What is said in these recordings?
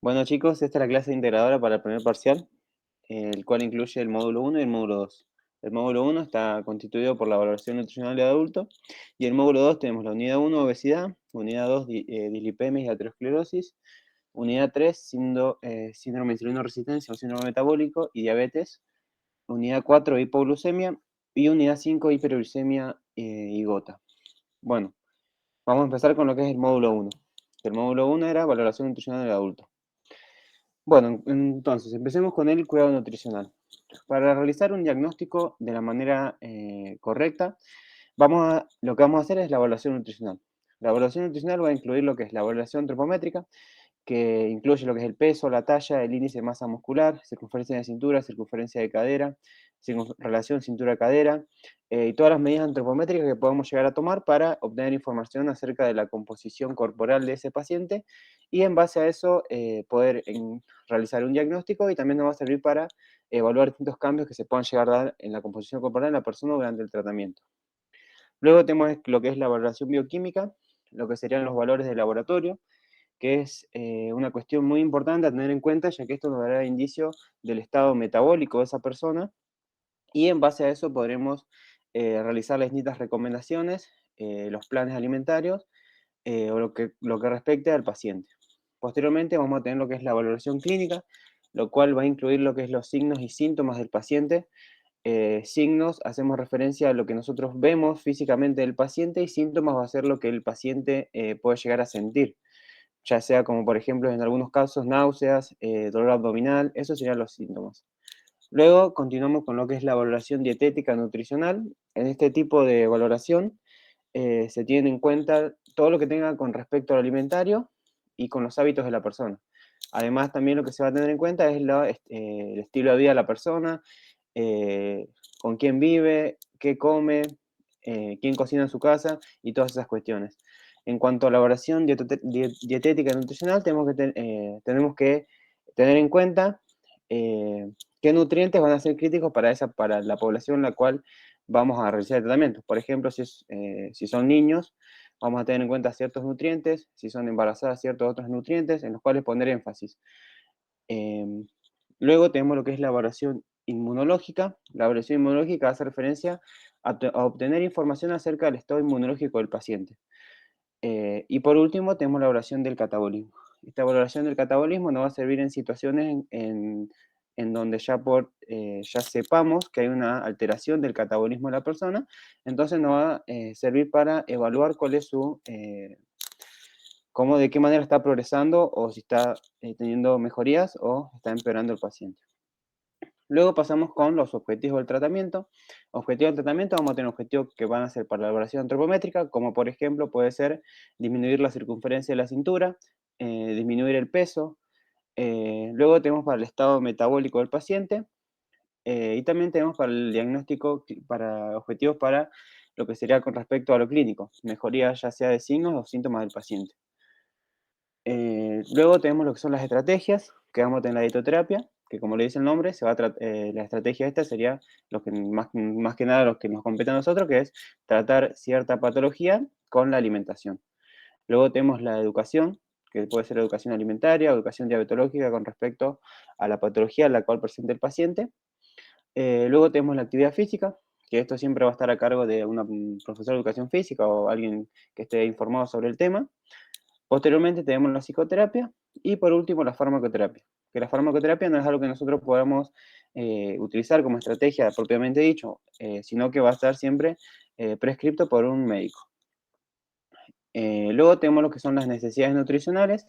Bueno chicos, esta es la clase integradora para el primer parcial, el cual incluye el módulo uno y el módulo 2. El módulo uno está constituido por la valoración nutricional de adulto y el módulo 2 tenemos la unidad uno obesidad, unidad 2 dislipemia y aterosclerosis, unidad 3 síndrome de insulino resistencia o síndrome metabólico y diabetes, unidad 4 hipoglucemia y unidad 5 hiperuricemia y gota. Bueno, vamos a empezar con lo que es el módulo uno. El módulo uno era valoración nutricional del adulto. Bueno, entonces, empecemos con el cuidado nutricional. Para realizar un diagnóstico de la manera correcta, lo que vamos a hacer es la evaluación nutricional. La evaluación nutricional va a incluir lo que es la evaluación antropométrica, que incluye lo que es el peso, la talla, el índice de masa muscular, circunferencia de cintura, circunferencia de cadera, relación cintura-cadera, y todas las medidas antropométricas que podemos llegar a tomar para obtener información acerca de la composición corporal de ese paciente y en base a eso poder realizar un diagnóstico y también nos va a servir para evaluar distintos cambios que se puedan llegar a dar en la composición corporal de la persona durante el tratamiento. Luego tenemos lo que es la valoración bioquímica, lo que serían los valores de laboratorio, que es una cuestión muy importante a tener en cuenta, ya que esto nos dará indicio del estado metabólico de esa persona, y en base a eso podremos realizar las distintas recomendaciones, los planes alimentarios, o lo que respecte al paciente. Posteriormente vamos a tener lo que es la valoración clínica, lo cual va a incluir lo que es los signos y síntomas del paciente. Signos, hacemos referencia a lo que nosotros vemos físicamente del paciente, y síntomas va a ser lo que el paciente puede llegar a sentir, ya sea como por ejemplo en algunos casos náuseas, dolor abdominal, esos serían los síntomas. Luego continuamos con lo que es la valoración dietética nutricional. En este tipo de valoración se tiene en cuenta todo lo que tenga con respecto al alimentario y con los hábitos de la persona. Además, también lo que se va a tener en cuenta es el estilo de vida de la persona, eh, con quién vive, qué come, quién cocina en su casa y todas esas cuestiones. En cuanto a la elaboración dietética y nutricional, tenemos que tener en cuenta eh, qué nutrientes van a ser críticos para la población en la cual vamos a realizar el tratamiento. Por ejemplo, si son niños, vamos a tener en cuenta ciertos nutrientes, si son embarazadas, ciertos otros nutrientes en los cuales poner énfasis. Em, Luego tenemos lo que es la evaluación inmunológica. La evaluación inmunológica hace referencia a obtener información acerca del estado inmunológico del paciente. Y por último, tenemos la evaluación del catabolismo. Esta evaluación del catabolismo nos va a servir en situaciones en donde ya sepamos que hay una alteración del catabolismo de la persona, entonces nos va a servir para evaluar cuál es de qué manera está progresando, o si está teniendo mejorías o está empeorando el paciente. Luego pasamos con los objetivos del tratamiento. Objetivos del tratamiento, vamos a tener objetivos que van a ser para la evaluación antropométrica, como por ejemplo puede ser disminuir la circunferencia de la cintura, disminuir el peso. Luego tenemos para el estado metabólico del paciente, y también tenemos para el diagnóstico, para objetivos para lo que sería con respecto a lo clínico, mejoría ya sea de signos o síntomas del paciente. Luego tenemos lo que son las estrategias, que vamos a tener la dietoterapia, que como le dice el nombre, la estrategia esta sería lo que más que nada lo que nos compete a nosotros, que es tratar cierta patología con la alimentación. Luego tenemos la educación, que puede ser educación alimentaria, educación diabetológica con respecto a la patología a la cual presenta el paciente. Luego tenemos la actividad física, que esto siempre va a estar a cargo de un profesor de educación física o alguien que esté informado sobre el tema. Posteriormente tenemos la psicoterapia y por último la farmacoterapia, que la farmacoterapia no es algo que nosotros podamos utilizar como estrategia propiamente dicho, sino que va a estar siempre prescripto por un médico. Luego tenemos lo que son las necesidades nutricionales,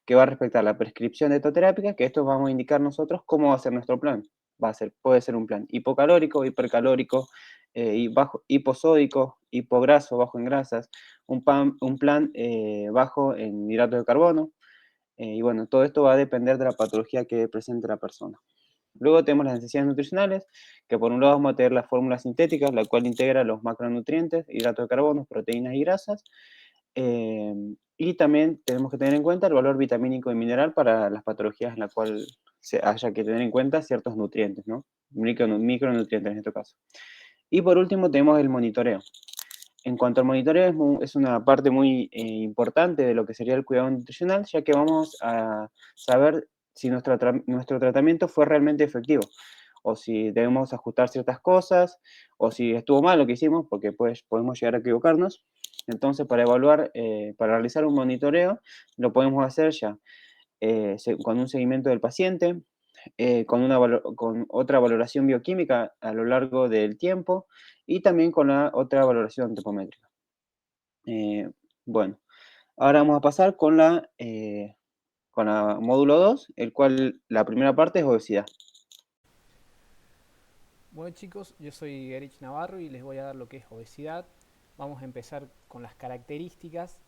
que va a respectar la prescripción de etoterápica, que esto vamos a indicar nosotros cómo va a ser nuestro plan. Puede ser un plan hipocalórico, hipercalórico, hiposódico, hipograso, bajo en grasas, un plan bajo en hidratos de carbono, y bueno, todo esto va a depender de la patología que presente la persona. Luego tenemos las necesidades nutricionales, que por un lado vamos a tener la fórmula sintética, la cual integra los macronutrientes, hidratos de carbono, proteínas y grasas. Y también tenemos que tener en cuenta el valor vitamínico y mineral para las patologías en las cuales se haya que tener en cuenta ciertos nutrientes, ¿no? Micronutrientes en este caso. Y por último tenemos el monitoreo. En cuanto al monitoreo, es una parte muy importante de lo que sería el cuidado nutricional, ya que vamos a saber si nuestro tratamiento fue realmente efectivo, o si debemos ajustar ciertas cosas, o si estuvo mal lo que hicimos, porque pues podemos llegar a equivocarnos. Entonces, para evaluar, para realizar un monitoreo, lo podemos hacer ya con un seguimiento del paciente, con otra valoración bioquímica a lo largo del tiempo y también con la otra valoración antropométrica. Eh, bueno, ahora vamos a pasar con la módulo 2, el cual la primera parte es obesidad. Bueno chicos, yo soy Erich Navarro y les voy a dar lo que es obesidad. Vamos a empezar con las características,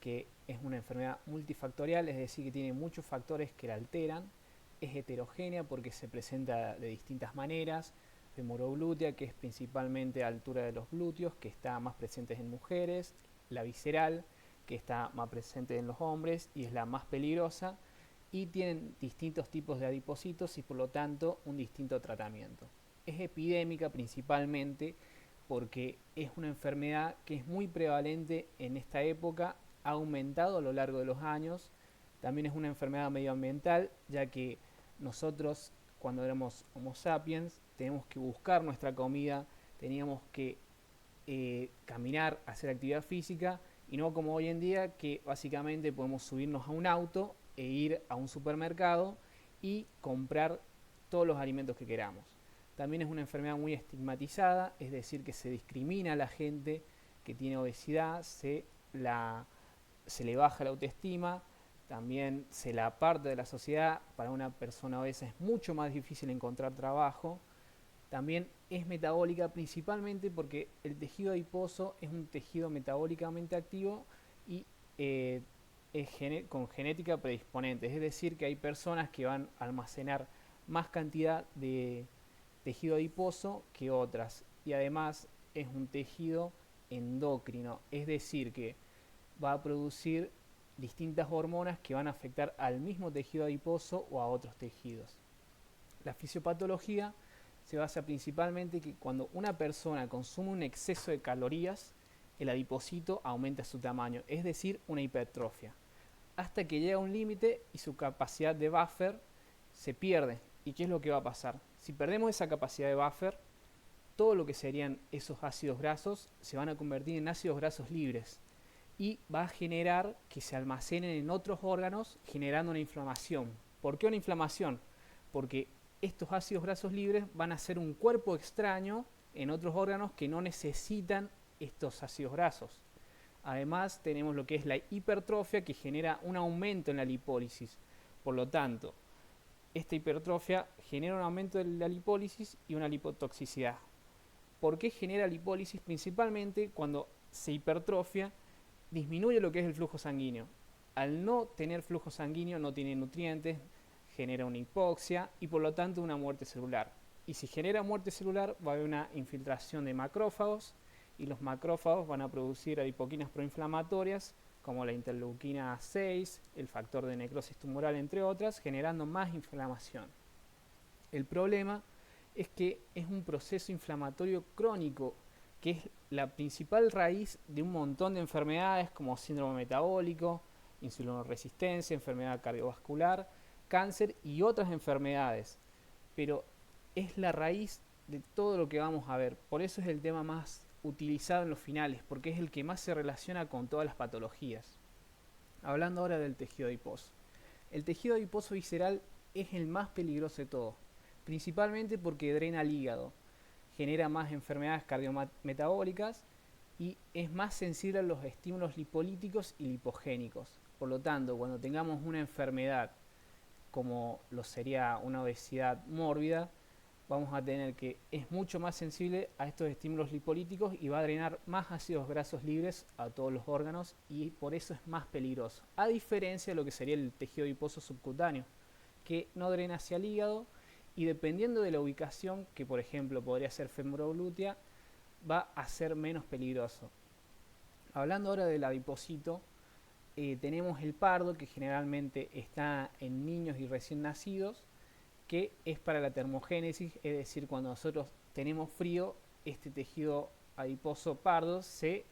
que es una enfermedad multifactorial, es decir, que tiene muchos factores que la alteran. Es heterogénea porque se presenta de distintas maneras. Femoroglútea, que es principalmente a altura de los glúteos, que está más presente en mujeres. La visceral, que está más presente en los hombres y es la más peligrosa. Y tienen distintos tipos de adipocitos y por lo tanto un distinto tratamiento. Es epidémica principalmente porque es una enfermedad que es muy prevalente en esta época, ha aumentado a lo largo de los años. También es una enfermedad medioambiental, ya que nosotros cuando éramos Homo sapiens tenemos que buscar nuestra comida, teníamos que caminar, hacer actividad física y no como hoy en día que básicamente podemos subirnos a un auto e ir a un supermercado y comprar todos los alimentos que queramos. También es una enfermedad muy estigmatizada, es decir, que se discrimina a la gente que tiene obesidad, se le baja la autoestima, también se la aparta de la sociedad. Para una persona obesa es mucho más difícil encontrar trabajo. También es metabólica principalmente porque el tejido adiposo es un tejido metabólicamente activo y eh, con genética predisponente. Es decir, que hay personas que van a almacenar más cantidad de tejido adiposo que otras. Y además es un tejido endocrino. Es decir, que va a producir distintas hormonas que van a afectar al mismo tejido adiposo o a otros tejidos. La fisiopatología se basa principalmente en que cuando una persona consume un exceso de calorías, el adipocito aumenta su tamaño, es decir, una hipertrofia, hasta que llega a un límite y su capacidad de buffer se pierde. ¿Y qué es lo que va a pasar? Si perdemos esa capacidad de buffer, todo lo que serían esos ácidos grasos se van a convertir en ácidos grasos libres y va a generar que se almacenen en otros órganos generando una inflamación. ¿Por qué una inflamación? Porque estos ácidos grasos libres van a ser un cuerpo extraño en otros órganos que no necesitan estos ácidos grasos. Además tenemos lo que es la hipertrofia, que genera un aumento en la lipólisis. Por lo tanto, esta hipertrofia genera un aumento de la lipólisis y una lipotoxicidad. ¿Por qué genera lipólisis? Principalmente cuando se hipertrofia, disminuye lo que es el flujo sanguíneo. Al no tener flujo sanguíneo no tiene nutrientes, genera una hipoxia y por lo tanto una muerte celular. Y si genera muerte celular va a haber una infiltración de macrófagos y los macrófagos van a producir adipoquinas proinflamatorias como la interleuquina 6, el factor de necrosis tumoral entre otras, generando más inflamación. El problema es que es un proceso inflamatorio crónico, que es la principal raíz de un montón de enfermedades como síndrome metabólico, insulinoresistencia, enfermedad cardiovascular, cáncer y otras enfermedades. Pero es la raíz de todo lo que vamos a ver. Por eso es el tema más utilizado en los finales, porque es el que más se relaciona con todas las patologías. Hablando ahora del tejido adiposo. El tejido adiposo visceral es el más peligroso de todos, principalmente porque drena el hígado, genera más enfermedades cardiometabólicas y es más sensible a los estímulos lipolíticos y lipogénicos. Por lo tanto, cuando tengamos una enfermedad como lo sería una obesidad mórbida, vamos a tener que es mucho más sensible a estos estímulos lipolíticos y va a drenar más ácidos grasos libres a todos los órganos y por eso es más peligroso, a diferencia de lo que sería el tejido adiposo subcutáneo, que no drena hacia el hígado y dependiendo de la ubicación, que por ejemplo podría ser femoroglútea, va a ser menos peligroso. Hablando ahora del adipocito, tenemos el pardo, que generalmente está en niños y recién nacidos, que es para la termogénesis, es decir, cuando nosotros tenemos frío, este tejido adiposo pardo se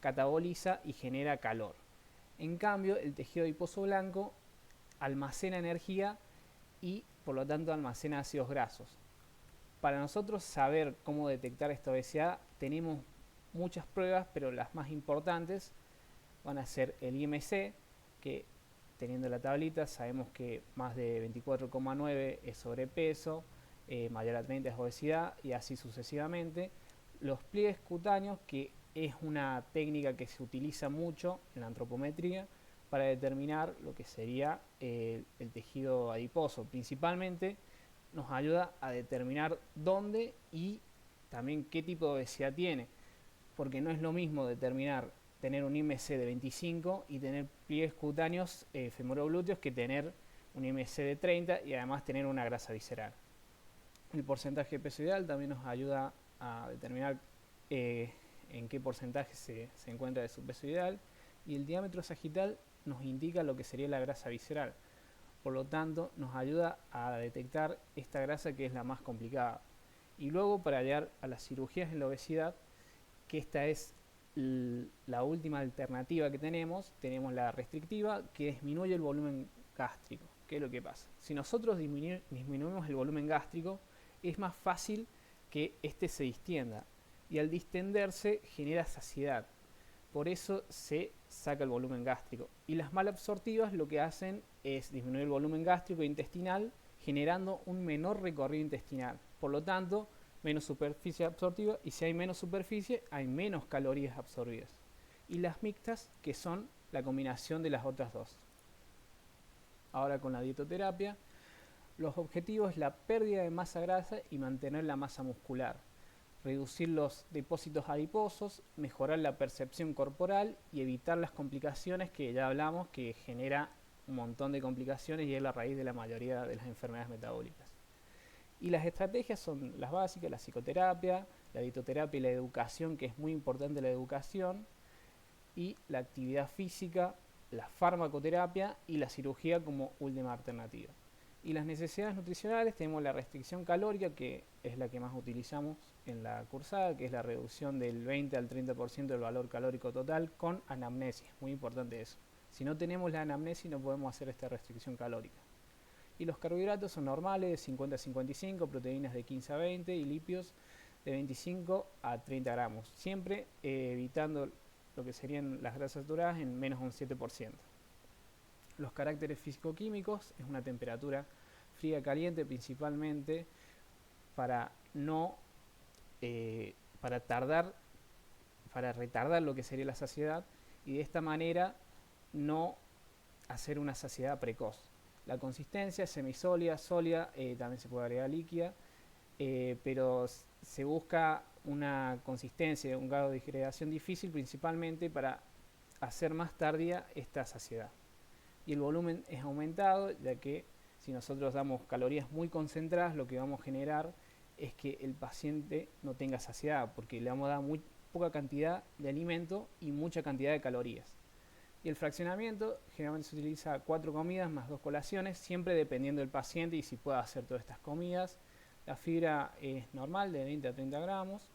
cataboliza y genera calor. En cambio, el tejido adiposo blanco almacena energía y por lo tanto almacena ácidos grasos. Para nosotros saber cómo detectar esta obesidad tenemos muchas pruebas, pero las más importantes van a ser el IMC, que teniendo la tablita sabemos que más de 24,9 es sobrepeso, mayor a 30 es obesidad y así sucesivamente. Los pliegues cutáneos, que es una técnica que se utiliza mucho en la antropometría para determinar lo que sería el tejido adiposo. Principalmente nos ayuda a determinar dónde y también qué tipo de obesidad tiene, porque no es lo mismo determinar tener un IMC de 25 y tener pliegues cutáneos femoroglúteos que tener un IMC de 30 y además tener una grasa visceral. El porcentaje de peso ideal también nos ayuda a determinar en qué porcentaje se encuentra de su peso ideal, y el diámetro sagital nos indica lo que sería la grasa visceral. Por lo tanto, nos ayuda a detectar esta grasa, que es la más complicada. Y luego, para llegar a las cirugías en la obesidad, que esta es la última alternativa que tenemos la restrictiva, que disminuye el volumen gástrico. ¿Qué es lo que pasa? Si nosotros disminuimos el volumen gástrico, es más fácil que este se distienda, y al distenderse genera saciedad. Por eso se saca el volumen gástrico. Y las malabsortivas lo que hacen es disminuir el volumen gástrico e intestinal, generando un menor recorrido intestinal. Por lo tanto, menos superficie absortiva, y si hay menos superficie, hay menos calorías absorbidas. Y las mixtas, que son la combinación de las otras dos. Ahora, con la dietoterapia, los objetivos es la pérdida de masa grasa y mantener la masa muscular, reducir los depósitos adiposos, mejorar la percepción corporal y evitar las complicaciones que ya hablamos, que genera un montón de complicaciones y es la raíz de la mayoría de las enfermedades metabólicas. Y las estrategias son las básicas: la psicoterapia, la dietoterapia y la educación, que es muy importante la educación, y la actividad física, la farmacoterapia y la cirugía como última alternativa. Y las necesidades nutricionales, tenemos la restricción calórica, que es la que más utilizamos en la cursada, que es la reducción del 20 al 30% del valor calórico total con anamnesis. Muy importante eso. Si no tenemos la anamnesis no podemos hacer esta restricción calórica. Y los carbohidratos son normales, de 50 a 55, proteínas de 15 a 20 y lípidos de 25 a 30 gramos. Siempre evitando lo que serían las grasas saturadas en menos de un 7%. Los caracteres físico-químicos es una temperatura fría caliente, principalmente para no para retardar lo que sería la saciedad, y de esta manera no hacer una saciedad precoz. La consistencia es semisólida, sólida, también se puede agregar líquida, pero se busca una consistencia, un grado de digestión difícil, principalmente para hacer más tardía esta saciedad. Y el volumen es aumentado, ya que si nosotros damos calorías muy concentradas, lo que vamos a generar es que el paciente no tenga saciedad, porque le vamos a dar muy poca cantidad de alimento y mucha cantidad de calorías. Y el fraccionamiento generalmente se utiliza 4 comidas más 2 colaciones, siempre dependiendo del paciente y si puede hacer todas estas comidas. La fibra es normal, de 20 a 30 gramos.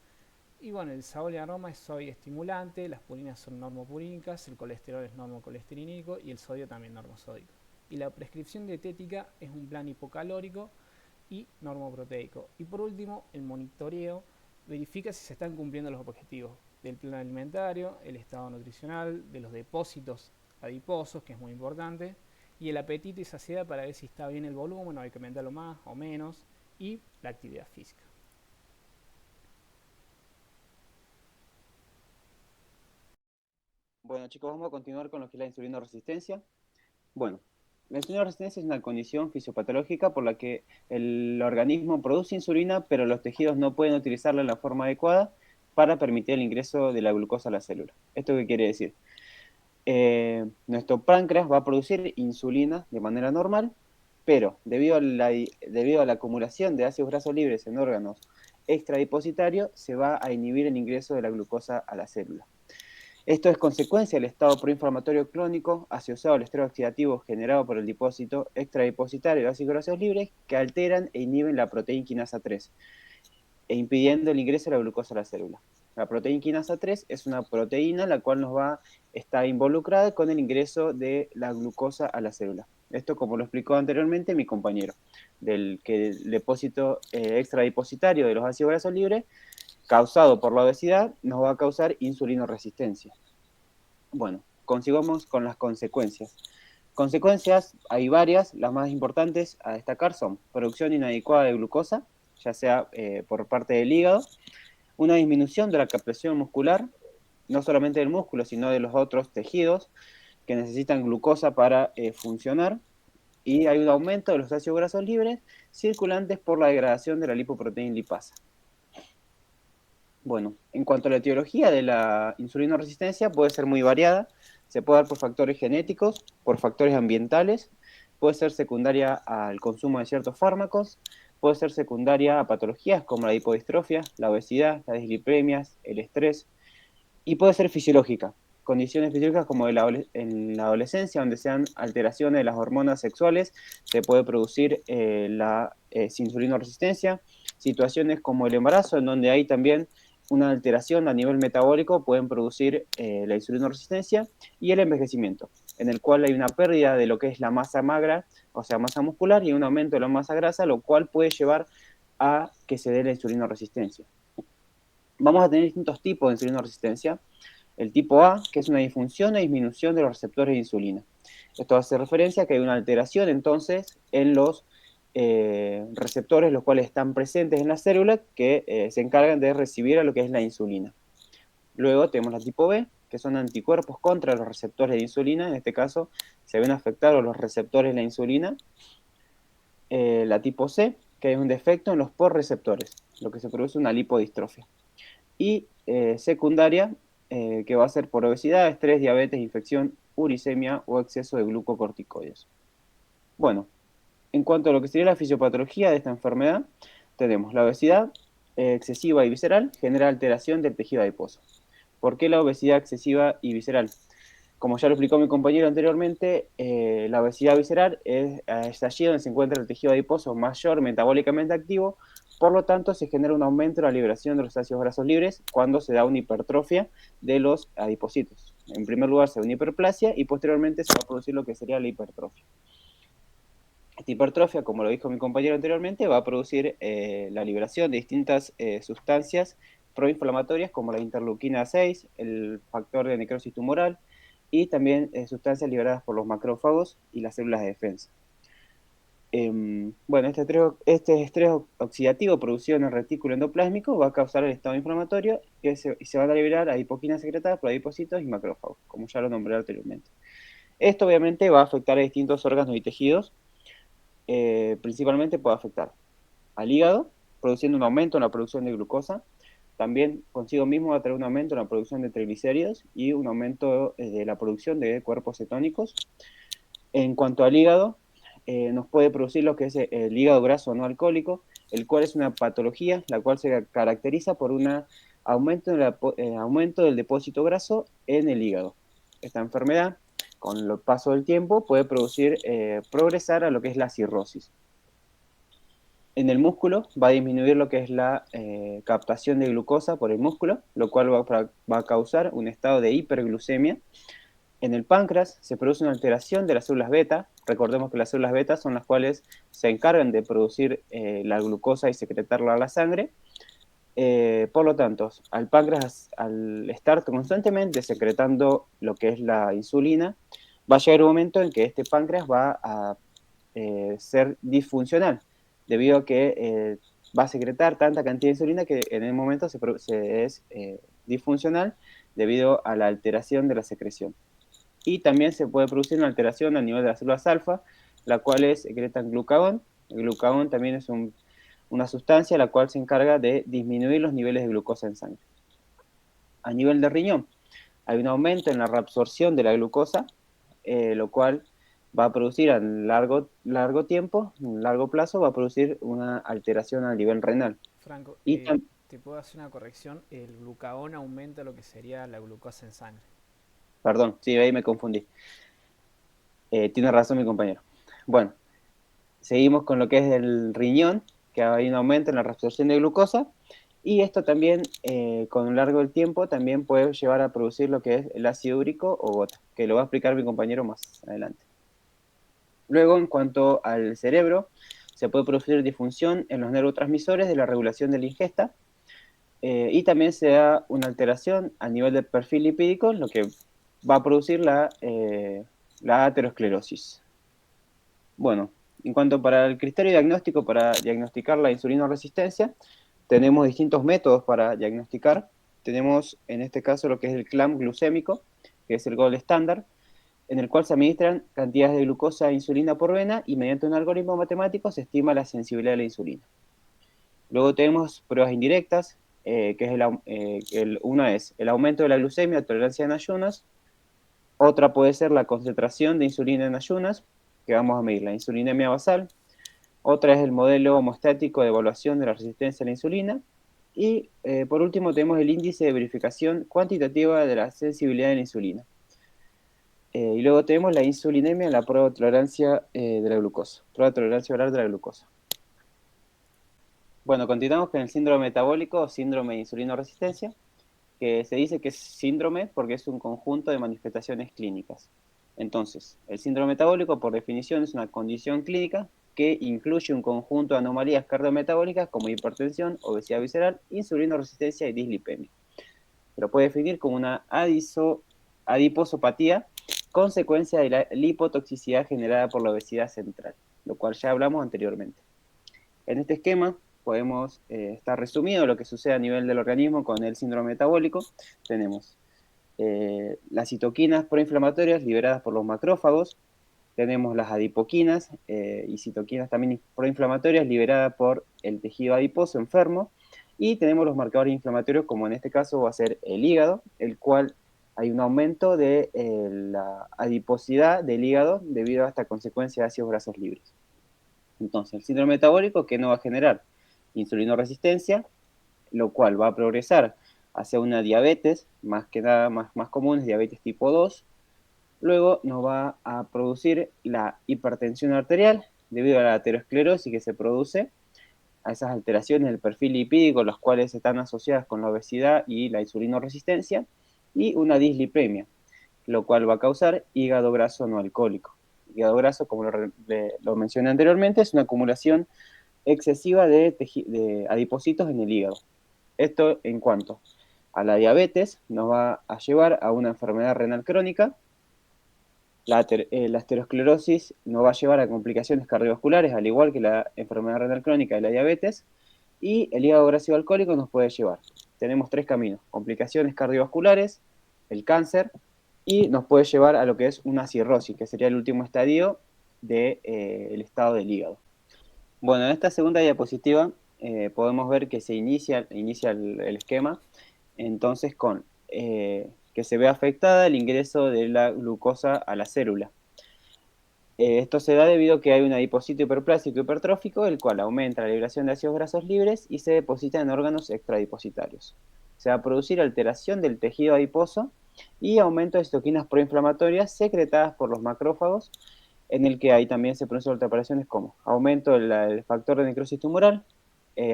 Y bueno, el sabor y aroma es suave y estimulante, las purinas son normopurínicas, el colesterol es normocolesterínico y el sodio también normosódico. Y la prescripción dietética es un plan hipocalórico y normoproteico. Y por último, el monitoreo verifica si se están cumpliendo los objetivos del plan alimentario, el estado nutricional, de los depósitos adiposos, que es muy importante, y el apetito y saciedad para ver si está bien el volumen, o hay que aumentarlo más o menos, y la actividad física. Bueno, chicos, vamos a continuar con lo que es la insulino resistencia. Bueno, la insulino resistencia es una condición fisiopatológica por la que el organismo produce insulina, pero los tejidos no pueden utilizarla en la forma adecuada para permitir el ingreso de la glucosa a la célula. ¿Esto qué quiere decir? Nuestro páncreas va a producir insulina de manera normal, pero debido a la acumulación de ácidos grasos libres en órganos extradipositarios, se va a inhibir el ingreso de la glucosa a la célula. Esto es consecuencia del estado proinflamatorio crónico asociado al estrés oxidativo generado por el depósito extradipositario de ácidos grasos libres, que alteran e inhiben la proteína quinasa 3, e impidiendo el ingreso de la glucosa a la célula. La proteína quinasa 3 es una proteína la cual está involucrada con el ingreso de la glucosa a la célula. Esto, como lo explicó anteriormente mi compañero, del que el depósito extradipositario de los ácidos grasos libres, causado por la obesidad, nos va a causar insulinoresistencia. Bueno, consigamos con las consecuencias. Consecuencias hay varias, las más importantes a destacar son producción inadecuada de glucosa, ya sea por parte del hígado, una disminución de la captación muscular, no solamente del músculo, sino de los otros tejidos que necesitan glucosa para funcionar, y hay un aumento de los ácidos grasos libres circulantes por la degradación de la lipoproteína lipasa. Bueno, en cuanto a la etiología de la insulinoresistencia, puede ser muy variada. Se puede dar por factores genéticos, por factores ambientales, puede ser secundaria al consumo de ciertos fármacos, puede ser secundaria a patologías como la hipodistrofia, la obesidad, las dislipemias, el estrés, y puede ser fisiológica. Condiciones fisiológicas como en la adolescencia, donde sean alteraciones de las hormonas sexuales, se puede producir la insulinoresistencia. Situaciones como el embarazo, en donde hay también una alteración a nivel metabólico, pueden producir la insulinoresistencia, y el envejecimiento, en el cual hay una pérdida de lo que es la masa magra, o sea, masa muscular, y un aumento de la masa grasa, lo cual puede llevar a que se dé la insulinoresistencia. Vamos a tener distintos tipos de insulinoresistencia. El tipo A, que es una disfunción o disminución de los receptores de insulina. Esto hace referencia a que hay una alteración entonces en los receptores, los cuales están presentes en la célula, que se encargan de recibir a lo que es la insulina. Luego tenemos la tipo B, que son anticuerpos contra los receptores de insulina. En este caso se ven afectados los receptores de la insulina. La tipo C, que es un defecto en los porreceptores, lo que se produce una lipodistrofia. Y secundaria, que va a ser por obesidad, estrés, diabetes, infección, uricemia o exceso de glucocorticoides. Bueno, en cuanto a lo que sería la fisiopatología de esta enfermedad, tenemos la obesidad excesiva y visceral, genera alteración del tejido adiposo. ¿Por qué la obesidad excesiva y visceral? Como ya lo explicó mi compañero anteriormente, la obesidad visceral es allí donde se encuentra el tejido adiposo mayor metabólicamente activo, por lo tanto se genera un aumento de la liberación de los ácidos grasos libres cuando se da una hipertrofia de los adipocitos. En primer lugar se da una hiperplasia y posteriormente se va a producir lo que sería la hipertrofia. Esta hipertrofia, como lo dijo mi compañero anteriormente, va a producir la liberación de distintas sustancias proinflamatorias como la interleuquina 6, el factor de necrosis tumoral, y también sustancias liberadas por los macrófagos y las células de defensa. Bueno, este estrés oxidativo producido en el retículo endoplásmico va a causar el estado inflamatorio y se van a liberar adipoquinas secretadas por adipocitos y macrófagos, como ya lo nombré anteriormente. Esto obviamente va a afectar a distintos órganos y tejidos. Principalmente puede afectar al hígado, produciendo un aumento en la producción de glucosa. También consigo mismo va a traer un aumento en la producción de triglicéridos y un aumento de la producción de cuerpos cetónicos. En cuanto al hígado, nos puede producir lo que es el hígado graso no alcohólico, el cual es una patología la cual se caracteriza por un aumento del depósito graso en el hígado. Esta enfermedad, con el paso del tiempo, puede progresar a lo que es la cirrosis. En el músculo va a disminuir lo que es la captación de glucosa por el músculo, lo cual va a causar un estado de hiperglucemia. En el páncreas se produce una alteración de las células beta. Recordemos que las células beta son las cuales se encargan de producir la glucosa y secretarla a la sangre. Por lo tanto, al páncreas, al estar constantemente secretando lo que es la insulina, va a llegar un momento en que este páncreas va a ser disfuncional, debido a que va a secretar tanta cantidad de insulina que en el momento es disfuncional debido a la alteración de la secreción. Y también se puede producir una alteración a nivel de las células alfa, la cual secretan glucagón. El glucagón también es una sustancia la cual se encarga de disminuir los niveles de glucosa en sangre. A nivel de riñón, hay un aumento en la reabsorción de la glucosa, lo cual va a producir a largo tiempo, un largo plazo, va a producir una alteración a nivel renal. Franco, Y te puedo hacer una corrección. El glucagón aumenta lo que sería la glucosa en sangre. Perdón, sí, ahí me confundí. Tiene razón mi compañero. Bueno, seguimos con lo que es el riñón, que hay un aumento en la reabsorción de glucosa, Y esto también, con lo largo del tiempo, también puede llevar a producir lo que es el ácido úrico o gota, que lo va a explicar mi compañero más adelante. Luego, en cuanto al cerebro, se puede producir disfunción en los neurotransmisores de la regulación de la ingesta, y también se da una alteración a nivel del perfil lipídico, lo que va a producir la aterosclerosis. Bueno, en cuanto para el criterio diagnóstico para diagnosticar la insulinoresistencia, tenemos distintos métodos para diagnosticar. Tenemos en este caso lo que es el clamp glucémico, que es el gold estándar, en el cual se administran cantidades de glucosa e insulina por vena y mediante un algoritmo matemático se estima la sensibilidad de la insulina. Luego tenemos pruebas indirectas, que es una es el aumento de la glucemia, tolerancia en ayunas. Otra puede ser la concentración de insulina en ayunas, que vamos a medir la insulinemia basal. Otra es el modelo homostático de evaluación de la resistencia a la insulina. Y por último tenemos el índice de verificación cuantitativa de la sensibilidad de la insulina. Y luego tenemos la insulinemia, la prueba de tolerancia de la glucosa, prueba de tolerancia oral de la glucosa. Bueno, continuamos con el síndrome metabólico o síndrome de insulinoresistencia, que se dice que es síndrome porque es un conjunto de manifestaciones clínicas. Entonces, el síndrome metabólico, por definición, es una condición clínica que incluye un conjunto de anomalías cardiometabólicas como hipertensión, obesidad visceral, insulinoresistencia y dislipemia. Se lo puede definir como una adiposopatía, consecuencia de la lipotoxicidad generada por la obesidad central, lo cual ya hablamos anteriormente. En este esquema podemos estar resumido lo que sucede a nivel del organismo con el síndrome metabólico. Tenemos las citoquinas proinflamatorias liberadas por los macrófagos, tenemos las adipoquinas y citoquinas también proinflamatorias liberadas por el tejido adiposo enfermo, y tenemos los marcadores inflamatorios, como en este caso va a ser el hígado, el cual hay un aumento de la adiposidad del hígado debido a esta consecuencia de ácidos grasos libres. Entonces, el síndrome metabólico, que no va a generar insulinoresistencia, lo cual va a progresar hacia una diabetes, más que nada más común es diabetes tipo 2. Luego nos va a producir la hipertensión arterial debido a la aterosclerosis que se produce, a esas alteraciones del perfil lipídico, las cuales están asociadas con la obesidad y la insulinoresistencia, y una dislipemia, lo cual va a causar hígado graso no alcohólico. Hígado graso, como lo mencioné anteriormente, es una acumulación excesiva de adipocitos en el hígado. Esto en cuanto a la diabetes nos va a llevar a una enfermedad renal crónica. La aterosclerosis nos va a llevar a complicaciones cardiovasculares, al igual que la enfermedad renal crónica y la diabetes, y el hígado graso alcohólico nos puede llevar. Tenemos tres caminos: complicaciones cardiovasculares, el cáncer, y nos puede llevar a lo que es una cirrosis, que sería el último estadio del estado del hígado. Bueno, en esta segunda diapositiva podemos ver que se inicia el esquema, entonces con que se ve afectada el ingreso de la glucosa a la célula. Esto se da debido a que hay un adipocito hiperplásico hipertrófico, el cual aumenta la liberación de ácidos grasos libres y se deposita en órganos extradepositarios. Se va a producir alteración del tejido adiposo y aumento de citoquinas proinflamatorias secretadas por los macrófagos, en el que ahí también se producen alteraciones como aumento del factor de necrosis tumoral,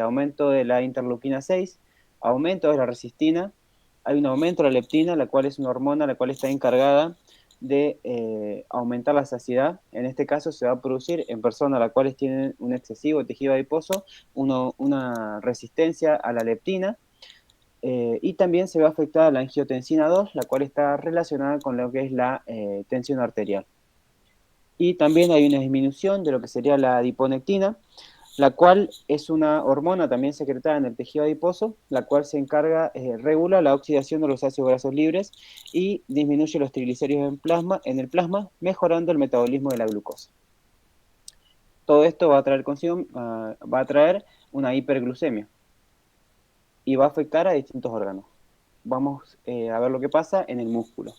aumento de la interleuquina 6, aumento de la resistina, hay un aumento de la leptina, la cual es una hormona la cual está encargada de aumentar la saciedad. En este caso se va a producir en personas las cuales tienen un excesivo tejido adiposo, una resistencia a la leptina, y también se va a afectar la angiotensina 2, la cual está relacionada con lo que es la tensión arterial. Y también hay una disminución de lo que sería la adiponectina, la cual es una hormona también secretada en el tejido adiposo, la cual se encarga, regula la oxidación de los ácidos grasos libres y disminuye los triglicéridos en el plasma, mejorando el metabolismo de la glucosa. Todo esto va a traer consigo, va a traer una hiperglucemia y va a afectar a distintos órganos. Vamos a ver lo que pasa en el músculo.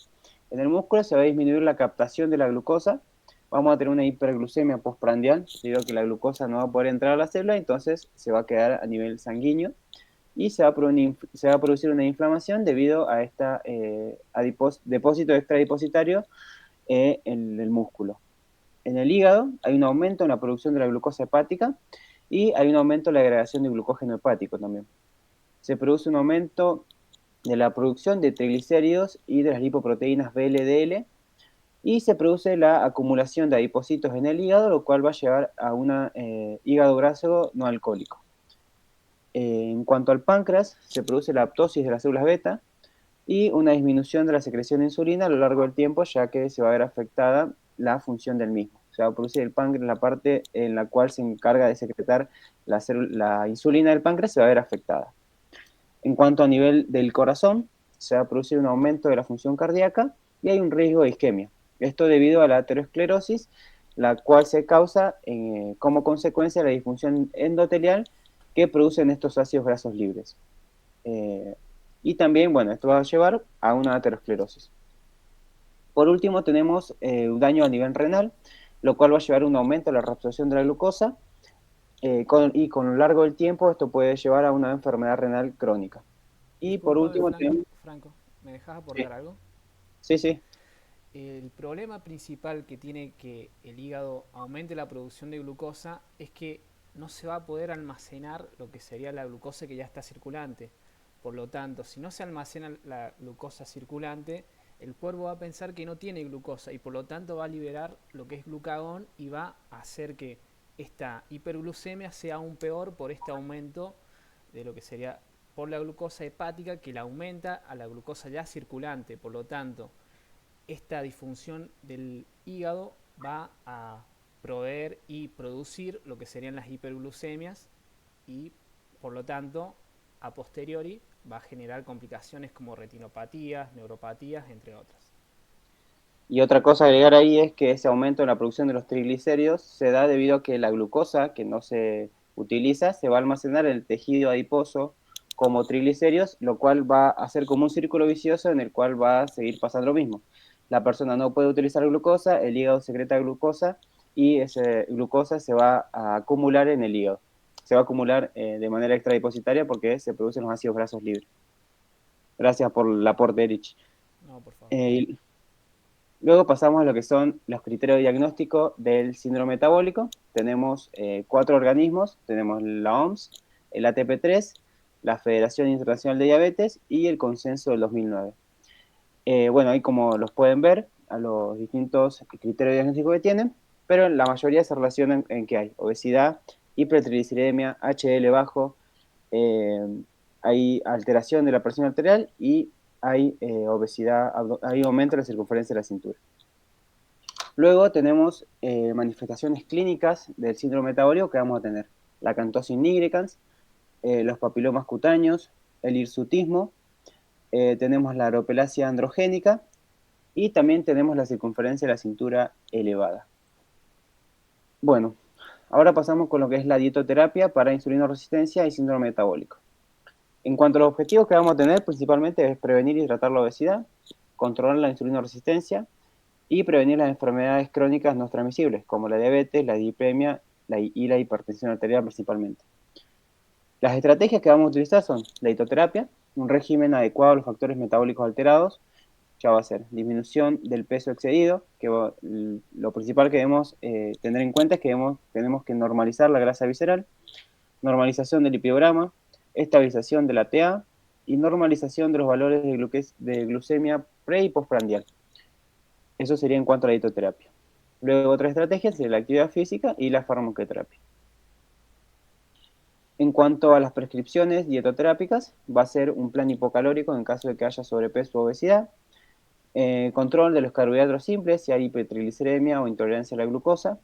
En el músculo se va a disminuir la captación de la glucosa, vamos a tener una hiperglucemia postprandial, debido a que la glucosa no va a poder entrar a la célula, entonces se va a quedar a nivel sanguíneo y se va a producir una inflamación debido a este depósito extradepositario en el músculo. En el hígado hay un aumento en la producción de la glucosa hepática y hay un aumento en la agregación de glucógeno hepático también. se produce un aumento de la producción de triglicéridos y de las lipoproteínas VLDL, y se produce la acumulación de adipocitos en el hígado, lo cual va a llevar a un hígado graso no alcohólico. En cuanto al páncreas, se produce la apoptosis de las células beta y una disminución de la secreción de insulina a lo largo del tiempo, ya que se va a ver afectada la función del mismo. Se va a producir el páncreas, la parte en la cual se encarga de secretar la insulina del páncreas se va a ver afectada. En cuanto a nivel del corazón, se va a producir un aumento de la función cardíaca y hay un riesgo de isquemia. Esto debido a la aterosclerosis, la cual se causa como consecuencia de la disfunción endotelial que producen estos ácidos grasos libres. Eh, y también, bueno, esto va a llevar a una aterosclerosis. Por último, tenemos un daño a nivel renal, lo cual va a llevar a un aumento de la reabsorción de la glucosa y con lo largo del tiempo esto puede llevar a una enfermedad renal crónica. Y por Disculpame, último tenemos... Franco, ¿me dejas Sí, aportar algo? sí, sí. El problema principal que tiene que el hígado aumente la producción de glucosa es que no se va a poder almacenar lo que sería la glucosa que ya está circulante. Por lo tanto, si no se almacena la glucosa circulante, el cuerpo va a pensar que no tiene glucosa y por lo tanto va a liberar lo que es glucagón y va a hacer que esta hiperglucemia sea aún peor por este aumento de lo que sería por la glucosa hepática que la aumenta a la glucosa ya circulante. Por lo tanto, esta disfunción del hígado va a proveer y producir lo que serían las hiperglucemias y por lo tanto a posteriori va a generar complicaciones como retinopatías, neuropatías, entre otras. Y otra cosa a agregar ahí es que ese aumento en la producción de los triglicéridos se da debido a que la glucosa que no se utiliza se va a almacenar en el tejido adiposo como triglicéridos, lo cual va a ser como un círculo vicioso en el cual va a seguir pasando lo mismo. La persona no puede utilizar glucosa, el hígado secreta glucosa y esa glucosa se va a acumular en el hígado. Se va a acumular de manera extradepositaria porque se producen los ácidos grasos libres. Gracias por el aporte, Erich. No, por favor. Eh, Luego pasamos a lo que son los criterios de diagnóstico del síndrome metabólico. Tenemos 4 organismos, tenemos la OMS, el ATP3, la Federación Internacional de Diabetes y el Consenso del 2009. Bueno, ahí como los pueden ver, a los distintos criterios diagnósticos que tienen, pero la mayoría se relacionan en que hay obesidad, hipertrigliceridemia, HDL bajo, eh, hay alteración de la presión arterial y hay obesidad, hay aumento de la circunferencia de la cintura. Luego tenemos manifestaciones clínicas del síndrome metabólico que vamos a tener. La acantosis nigricans, los papilomas cutáneos, el hirsutismo, tenemos la aropelasia androgénica y también tenemos la circunferencia de la cintura elevada. Bueno, ahora pasamos con lo que es la dietoterapia para insulinoresistencia y síndrome metabólico. En cuanto a los objetivos que vamos a tener, principalmente es prevenir y tratar la obesidad, controlar la insulinoresistencia y prevenir las enfermedades crónicas no transmisibles, como la diabetes, la dislipemia y la hipertensión arterial principalmente. Las estrategias que vamos a utilizar son la hitoterapia, un régimen adecuado a los factores metabólicos alterados, ya va a ser disminución del peso excedido, que lo principal que debemos tener en cuenta es que tenemos que normalizar la grasa visceral, normalización del lipidograma, estabilización de la TA y normalización de los valores de glucemia pre y postprandial. Eso sería en cuanto a la dietoterapia. Luego otra estrategia sería la actividad física y la farmacoterapia. En cuanto a las prescripciones dietoterápicas, va a ser un plan hipocalórico en caso de que haya sobrepeso o obesidad, control de los carbohidratos simples si hay hipertrigliceridemia o intolerancia a la glucosa,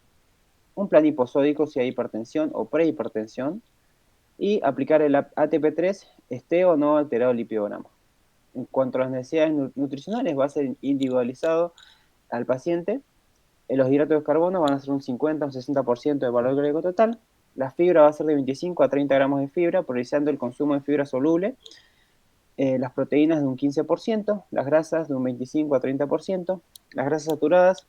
un plan hiposódico si hay hipertensión o prehipertensión, y aplicar el ATP3 esté o no alterado el lipidograma. En cuanto a las necesidades nutricionales, va a ser individualizado al paciente. Los hidratos de carbono van a ser un 50 o un 60% del valor calórico total. La fibra va a ser de 25 a 30 gramos de fibra, priorizando el consumo de fibra soluble. Las proteínas de un 15%, las grasas de un 25 a 30%, las grasas saturadas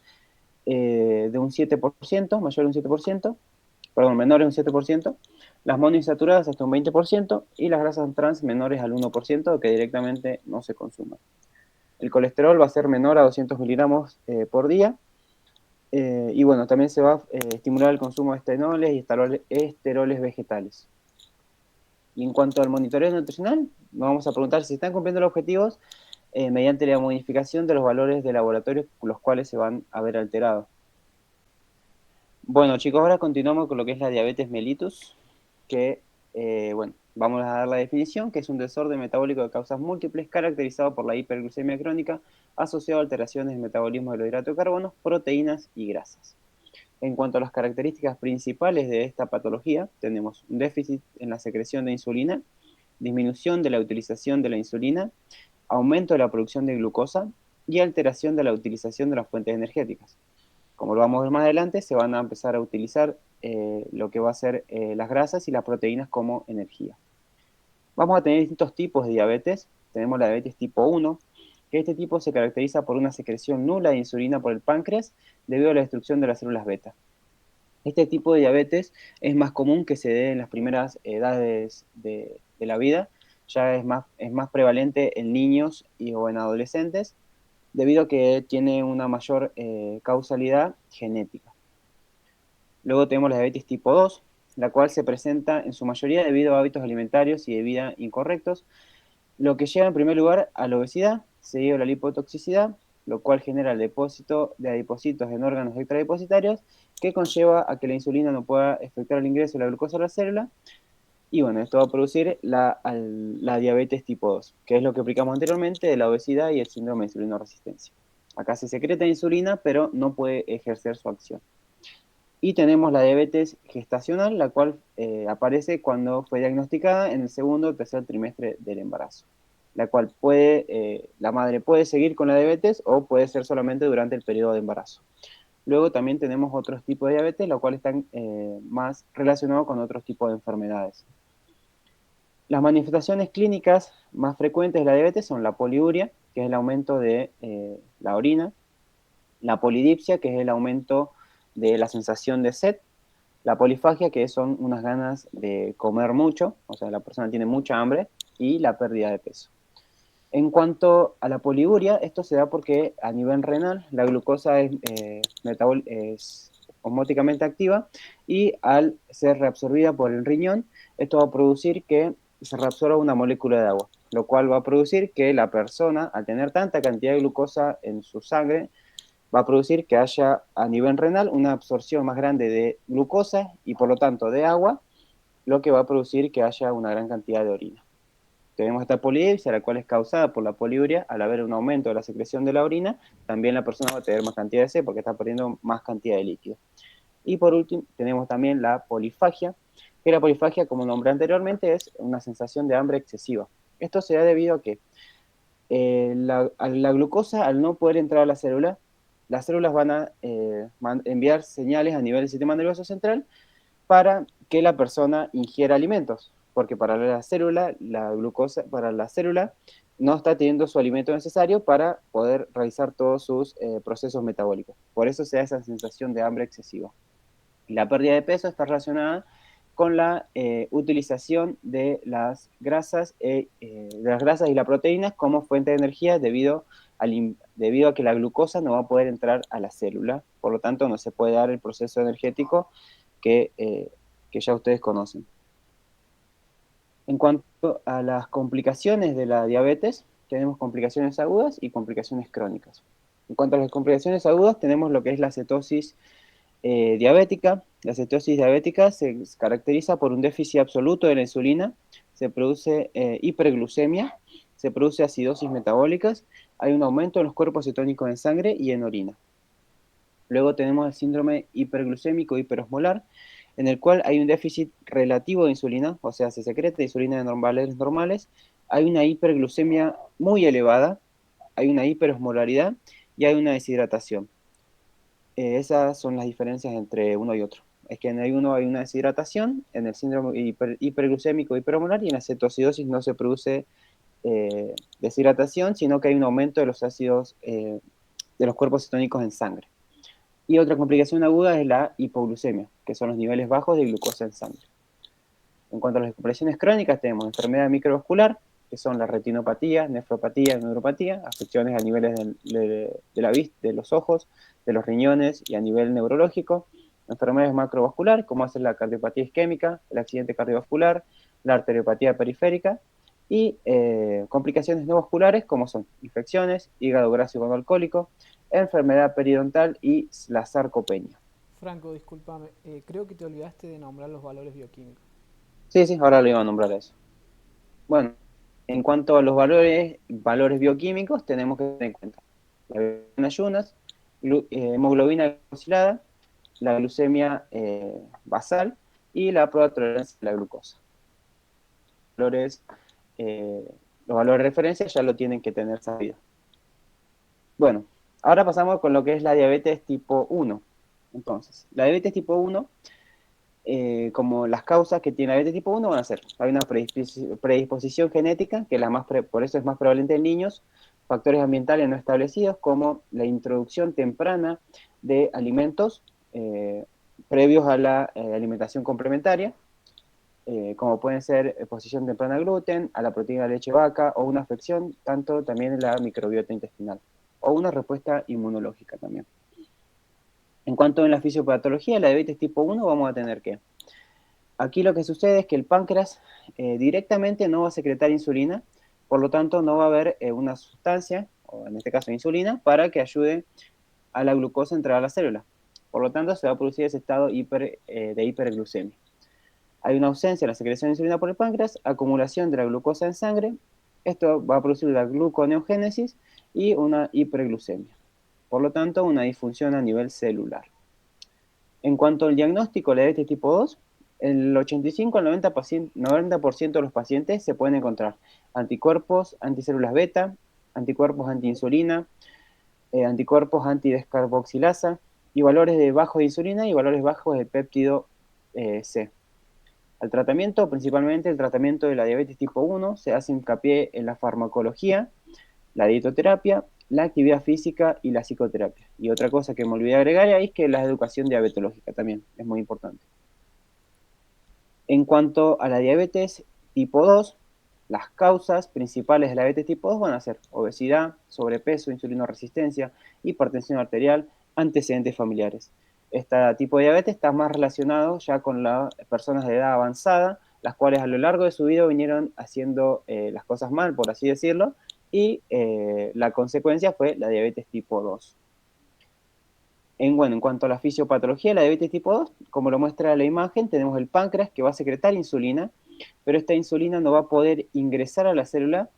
de un 7%, mayor de un 7%, perdón, menores de un 7%, las monoinsaturadas hasta un 20% y las grasas trans menores al 1% que directamente no se consuman. El colesterol va a ser menor a 200 miligramos por día. Y bueno, también se va a estimular el consumo de estenoles y esteroles vegetales. Y en cuanto al monitoreo nutricional, nos vamos a preguntar si se están cumpliendo los objetivos mediante la modificación de los valores de laboratorio, los cuales se van a ver alterados. Bueno, chicos, ahora continuamos con lo que es la diabetes mellitus, que, bueno, vamos a dar la definición, que es un desorden metabólico de causas múltiples caracterizado por la hiperglucemia crónica asociado a alteraciones del metabolismo de los hidratos de carbono, proteínas y grasas. En cuanto a las características principales de esta patología, tenemos un déficit en la secreción de insulina, disminución de la utilización de la insulina, aumento de la producción de glucosa y alteración de la utilización de las fuentes energéticas. Como lo vamos a ver más adelante, se van a empezar a utilizar lo que va a ser las grasas y las proteínas como energía. Vamos a tener distintos tipos de diabetes. Tenemos la diabetes tipo 1, que este tipo se caracteriza por una secreción nula de insulina por el páncreas debido a la destrucción de las células beta. Este tipo de diabetes es más común que se dé en las primeras edades de la vida, ya es más prevalente en niños o en adolescentes, debido a que tiene una mayor causalidad genética. Luego tenemos la diabetes tipo 2, la cual se presenta en su mayoría debido a hábitos alimentarios y de vida incorrectos, lo que lleva en primer lugar a la obesidad, seguido de la lipotoxicidad, lo cual genera el depósito de adipocitos en órganos extradepositarios, que conlleva a que la insulina no pueda efectuar el ingreso de la glucosa a la célula, y bueno, esto va a producir la diabetes tipo 2, que es lo que aplicamos anteriormente de la obesidad y el síndrome de insulinoresistencia. Acá se secreta insulina, pero no puede ejercer su acción. Y tenemos la diabetes gestacional, la cual aparece cuando fue diagnosticada en el segundo o tercer trimestre del embarazo, la cual la madre puede seguir con la diabetes o puede ser solamente durante el periodo de embarazo. Luego también tenemos otros tipos de diabetes, los cuales están más relacionados con otros tipos de enfermedades. Las manifestaciones clínicas más frecuentes de la diabetes son la poliuria, que es el aumento de la orina, la polidipsia, que es el aumento de la sensación de sed, la polifagia, que son unas ganas de comer mucho, o sea, la persona tiene mucha hambre, y la pérdida de peso. En cuanto a la poliuria, esto se da porque a nivel renal la glucosa es osmóticamente activa y al ser reabsorbida por el riñón, esto va a producir que se reabsorba una molécula de agua, lo cual va a producir que la persona, al tener tanta cantidad de glucosa en su sangre, va a producir que haya a nivel renal una absorción más grande de glucosa y por lo tanto de agua, lo que va a producir que haya una gran cantidad de orina. Tenemos esta polidipsia, la cual es causada por la poliuria. Al haber un aumento de la secreción de la orina, también la persona va a tener más cantidad de sed porque está perdiendo más cantidad de líquido. Y por último, tenemos también la polifagia, que la polifagia, como nombré anteriormente, es una sensación de hambre excesiva. Esto se da debido a que la glucosa, al no poder entrar a la célula, las células van a enviar señales a nivel del sistema nervioso central para que la persona ingiera alimentos, porque para la célula, la glucosa, para la célula no está teniendo su alimento necesario para poder realizar todos sus procesos metabólicos. Por eso se da esa sensación de hambre excesiva. La pérdida de peso está relacionada con la utilización de las grasas y las proteínas como fuente de energía debido a que la glucosa no va a poder entrar a la célula, por lo tanto no se puede dar el proceso energético que ya ustedes conocen. En cuanto a las complicaciones de la diabetes, tenemos complicaciones agudas y complicaciones crónicas. En cuanto a las complicaciones agudas, tenemos lo que es la cetosis diabética. La cetosis diabética se caracteriza por un déficit absoluto de la insulina, se produce hiperglucemia, se produce acidosis metabólicas, hay un aumento en los cuerpos cetónicos en sangre y en orina. Luego tenemos el síndrome hiperglucémico hiperosmolar, en el cual hay un déficit relativo de insulina, o sea, se secreta insulina de normales, hay una hiperglucemia muy elevada, hay una hiperosmolaridad y hay una deshidratación. Esas son las diferencias entre uno y otro. Es que en el uno hay una deshidratación, en el síndrome hiperglucémico hiperosmolar y en la cetocidosis no se produce deshidratación, sino que hay un aumento de los ácidos de los cuerpos cetónicos en sangre. Y otra complicación aguda es la hipoglucemia, que son los niveles bajos de glucosa en sangre. En cuanto a las complicaciones crónicas, tenemos enfermedad microvascular, que son la retinopatía, nefropatía, neuropatía, afecciones a niveles de la vista, de los ojos, de los riñones y a nivel neurológico. enfermedades macrovasculares, como es la cardiopatía isquémica, el accidente cardiovascular, la arteriopatía periférica, y complicaciones no vasculares, como son infecciones, hígado graso y alcohólico, enfermedad periodontal y la sarcopenia. Franco, discúlpame, creo que te olvidaste de nombrar los valores bioquímicos. Sí, sí, ahora le iba a nombrar eso. Bueno, en cuanto a los valores bioquímicos, tenemos que tener en cuenta la glucemia en ayunas, hemoglobina glucosilada, la glucemia basal y la prueba de tolerancia a la glucosa. Valores, eh, los valores de referencia ya lo tienen que tener sabido. Bueno, ahora pasamos con lo que es la diabetes tipo 1. Entonces, la diabetes tipo 1, como las causas que tiene la diabetes tipo 1 van a ser, hay una predisposición genética, que por eso es más prevalente en niños, factores ambientales no establecidos, como la introducción temprana de alimentos eh, previos a la alimentación complementaria, como pueden ser exposición temprana al gluten, a la proteína de leche de vaca, o una afección tanto también en la microbiota intestinal, o una respuesta inmunológica también. En cuanto a la fisiopatología, la diabetes tipo 1, vamos a tener que, aquí lo que sucede es que el páncreas directamente no va a secretar insulina, por lo tanto no va a haber una sustancia, o en este caso insulina, para que ayude a la glucosa a entrar a la célula. Por lo tanto, se va a producir ese estado de hiperglucemia. Hay una ausencia de la secreción de insulina por el páncreas, acumulación de la glucosa en sangre, esto va a producir la gluconeogénesis y una hiperglucemia. Por lo tanto, una disfunción a nivel celular. En cuanto al diagnóstico de la diabetes tipo 2, el 85 al 90% de los pacientes se pueden encontrar anticuerpos, anticélulas beta, anticuerpos antiinsulina, anticuerpos antidescarboxilasa y valores de bajo de insulina y valores bajos de péptido C. Al tratamiento, principalmente el tratamiento de la diabetes tipo 1, se hace hincapié en la farmacología, la dietoterapia, la actividad física y la psicoterapia. Y otra cosa que me olvidé agregar ahí es que la educación diabetológica también es muy importante. En cuanto a la diabetes tipo 2, las causas principales de la diabetes tipo 2 van a ser obesidad, sobrepeso, insulinoresistencia, hipertensión arterial, antecedentes familiares. Este tipo de diabetes está más relacionado ya con las personas de edad avanzada, las cuales a lo largo de su vida vinieron haciendo las cosas mal, por así decirlo, y la consecuencia fue la diabetes tipo 2. En cuanto a la fisiopatología de la diabetes tipo 2, como lo muestra la imagen, tenemos el páncreas que va a secretar insulina, pero esta insulina no va a poder ingresar a la célula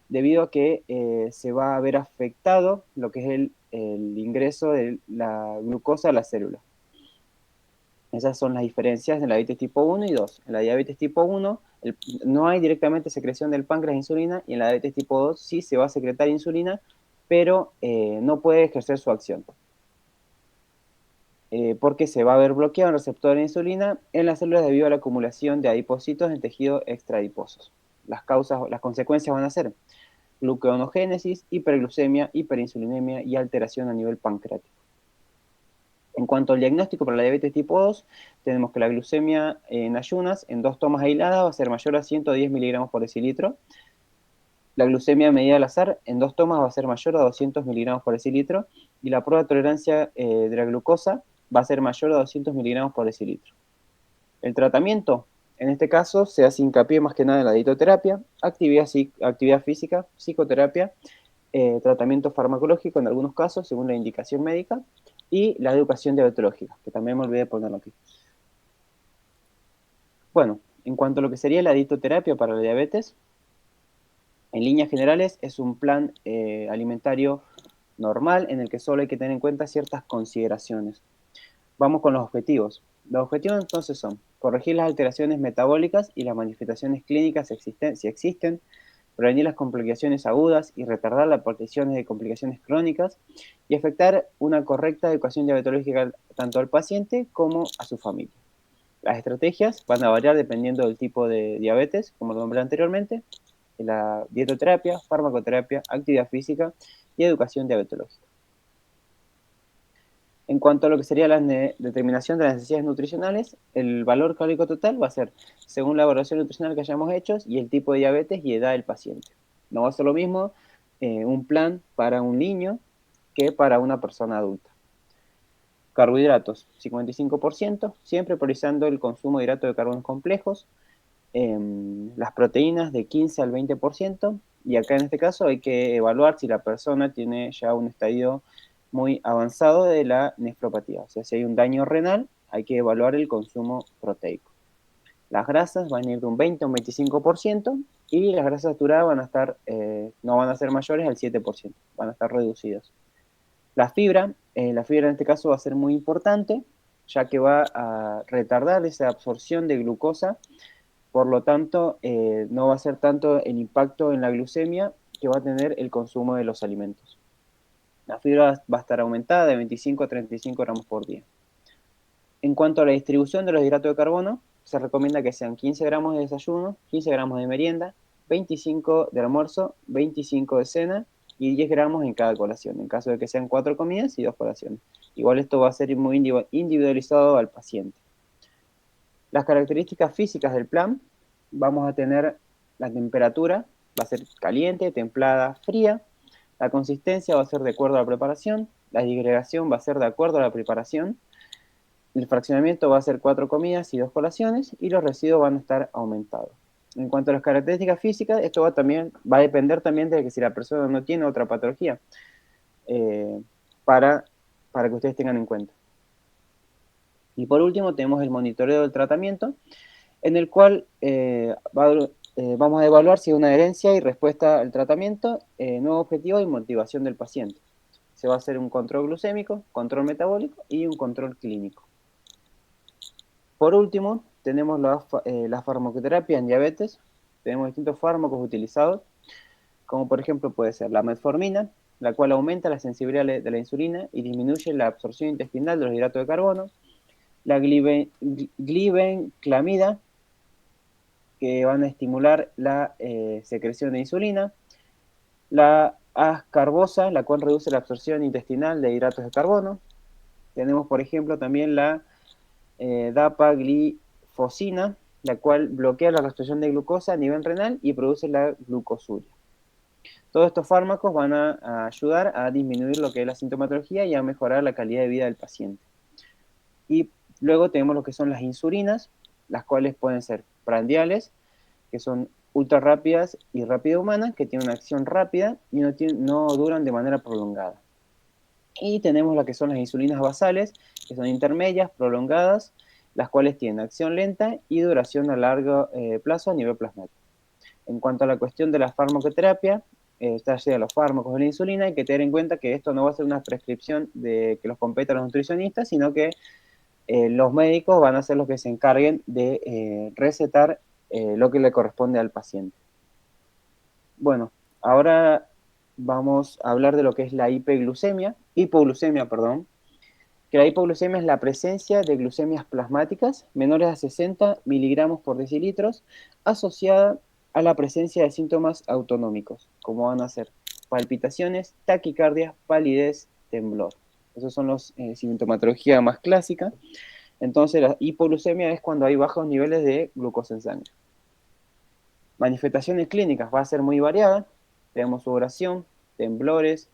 debido a que se va a ver afectado lo que es el ingreso de la glucosa a la célula. Esas son las diferencias de la diabetes tipo 1 y 2. En la diabetes tipo 1 no hay directamente secreción del páncreas de insulina, y en la diabetes tipo 2 sí se va a secretar insulina, pero no puede ejercer su acción. Porque se va a ver bloqueado el receptor de insulina en las células debido a la acumulación de adipocitos en tejidos extraadiposos. Las consecuencias van a ser gluconeogénesis, hiperglucemia, hiperinsulinemia y alteración a nivel pancreático. En cuanto al diagnóstico para la diabetes tipo 2, tenemos que la glucemia en ayunas, en 2 tomas aisladas, va a ser mayor a 110 miligramos por decilitro. La glucemia medida al azar, en 2 tomas, va a ser mayor a 200 miligramos por decilitro. Y la prueba de tolerancia de la glucosa va a ser mayor a 200 miligramos por decilitro. El tratamiento, en este caso, se hace hincapié más que nada en la dietoterapia, actividad física, psicoterapia, tratamiento farmacológico en algunos casos, según la indicación médica, y la educación diabetológica, que también me olvidé de ponerlo aquí. Bueno, en cuanto a lo que sería la dietoterapia para la diabetes, en líneas generales es un plan alimentario normal en el que solo hay que tener en cuenta ciertas consideraciones. Vamos con los objetivos. Los objetivos entonces son corregir las alteraciones metabólicas y las manifestaciones clínicas si existen, prevenir las complicaciones agudas y retardar las apariciones de complicaciones crónicas, y efectuar una correcta educación diabetológica tanto al paciente como a su familia. Las estrategias van a variar dependiendo del tipo de diabetes, como lo nombré anteriormente, la dietoterapia, farmacoterapia, actividad física y educación diabetológica. En cuanto a lo que sería la determinación de las necesidades nutricionales, el valor calórico total va a ser según la evaluación nutricional que hayamos hecho y el tipo de diabetes y edad del paciente. No va a ser lo mismo un plan para un niño que para una persona adulta. Carbohidratos, 55%, siempre priorizando el consumo de hidratos de carbono complejos. Las proteínas de 15 al 20%, y acá en este caso hay que evaluar si la persona tiene ya un estadio muy avanzado de la nefropatía, o sea, si hay un daño renal, hay que evaluar el consumo proteico. Las grasas van a ir de un 20 a un 25%, y las grasas saturadas van a estar, no van a ser mayores al 7%, van a estar reducidas. La fibra en este caso va a ser muy importante, ya que va a retardar esa absorción de glucosa, por lo tanto, no va a ser tanto el impacto en la glucemia que va a tener el consumo de los alimentos. La fibra va a estar aumentada de 25 a 35 gramos por día. En cuanto a la distribución de los hidratos de carbono, se recomienda que sean 15 gramos de desayuno, 15 gramos de merienda, 25 de almuerzo, 25 de cena y 10 gramos en cada colación, en caso de que sean 4 comidas y 2 colaciones. Igual esto va a ser muy individualizado al paciente. Las características físicas del plan: vamos a tener la temperatura, va a ser caliente, templada, fría. La consistencia va a ser de acuerdo a la preparación. La disgregación va a ser de acuerdo a la preparación. El fraccionamiento va a ser 4 comidas y 2 colaciones, y los residuos van a estar aumentados. En cuanto a las características físicas, esto va a depender también de que si la persona no tiene otra patología, eh, para, para que ustedes tengan en cuenta. Y por último tenemos el monitoreo del tratamiento, en el cual vamos a evaluar si hay una adherencia y respuesta al tratamiento, nuevo objetivo y motivación del paciente. Se va a hacer un control glucémico, control metabólico y un control clínico. Por último, tenemos la farmacoterapia en diabetes. Tenemos distintos fármacos utilizados, como por ejemplo puede ser la metformina, la cual aumenta la sensibilidad de la insulina y disminuye la absorción intestinal de los hidratos de carbono. La glibenclamida, que van a estimular la secreción de insulina. La ascarbosa, la cual reduce la absorción intestinal de hidratos de carbono. Tenemos, por ejemplo, también la dapaglifosina, la cual bloquea la absorción de glucosa a nivel renal y produce la glucosuria. Todos estos fármacos van a ayudar a disminuir lo que es la sintomatología y a mejorar la calidad de vida del paciente. Y luego tenemos lo que son las insulinas, las cuales pueden ser prandiales, que son ultra rápidas y rápida humanas, que tienen una acción rápida y no duran de manera prolongada. Y tenemos lo que son las insulinas basales, que son intermedias, prolongadas, las cuales tienen acción lenta y duración a largo plazo a nivel plasmático. En cuanto a la cuestión de la farmacoterapia, está de los fármacos de la insulina, hay que tener en cuenta que esto no va a ser una prescripción de que los competa los nutricionistas, sino que los médicos van a ser los que se encarguen de recetar lo que le corresponde al paciente. Bueno, ahora vamos a hablar de lo que es la hipoglucemia, perdón, que la hipoglucemia es la presencia de glucemias plasmáticas menores a 60 miligramos por decilitros, asociada a la presencia de síntomas autonómicos, como van a ser palpitaciones, taquicardia, palidez, temblor. Esos son los sintomatología más clásica. Entonces, la hipoglucemia es cuando hay bajos niveles de glucosa en sangre. Manifestaciones clínicas va a ser muy variada. Tenemos sudoración, temblores,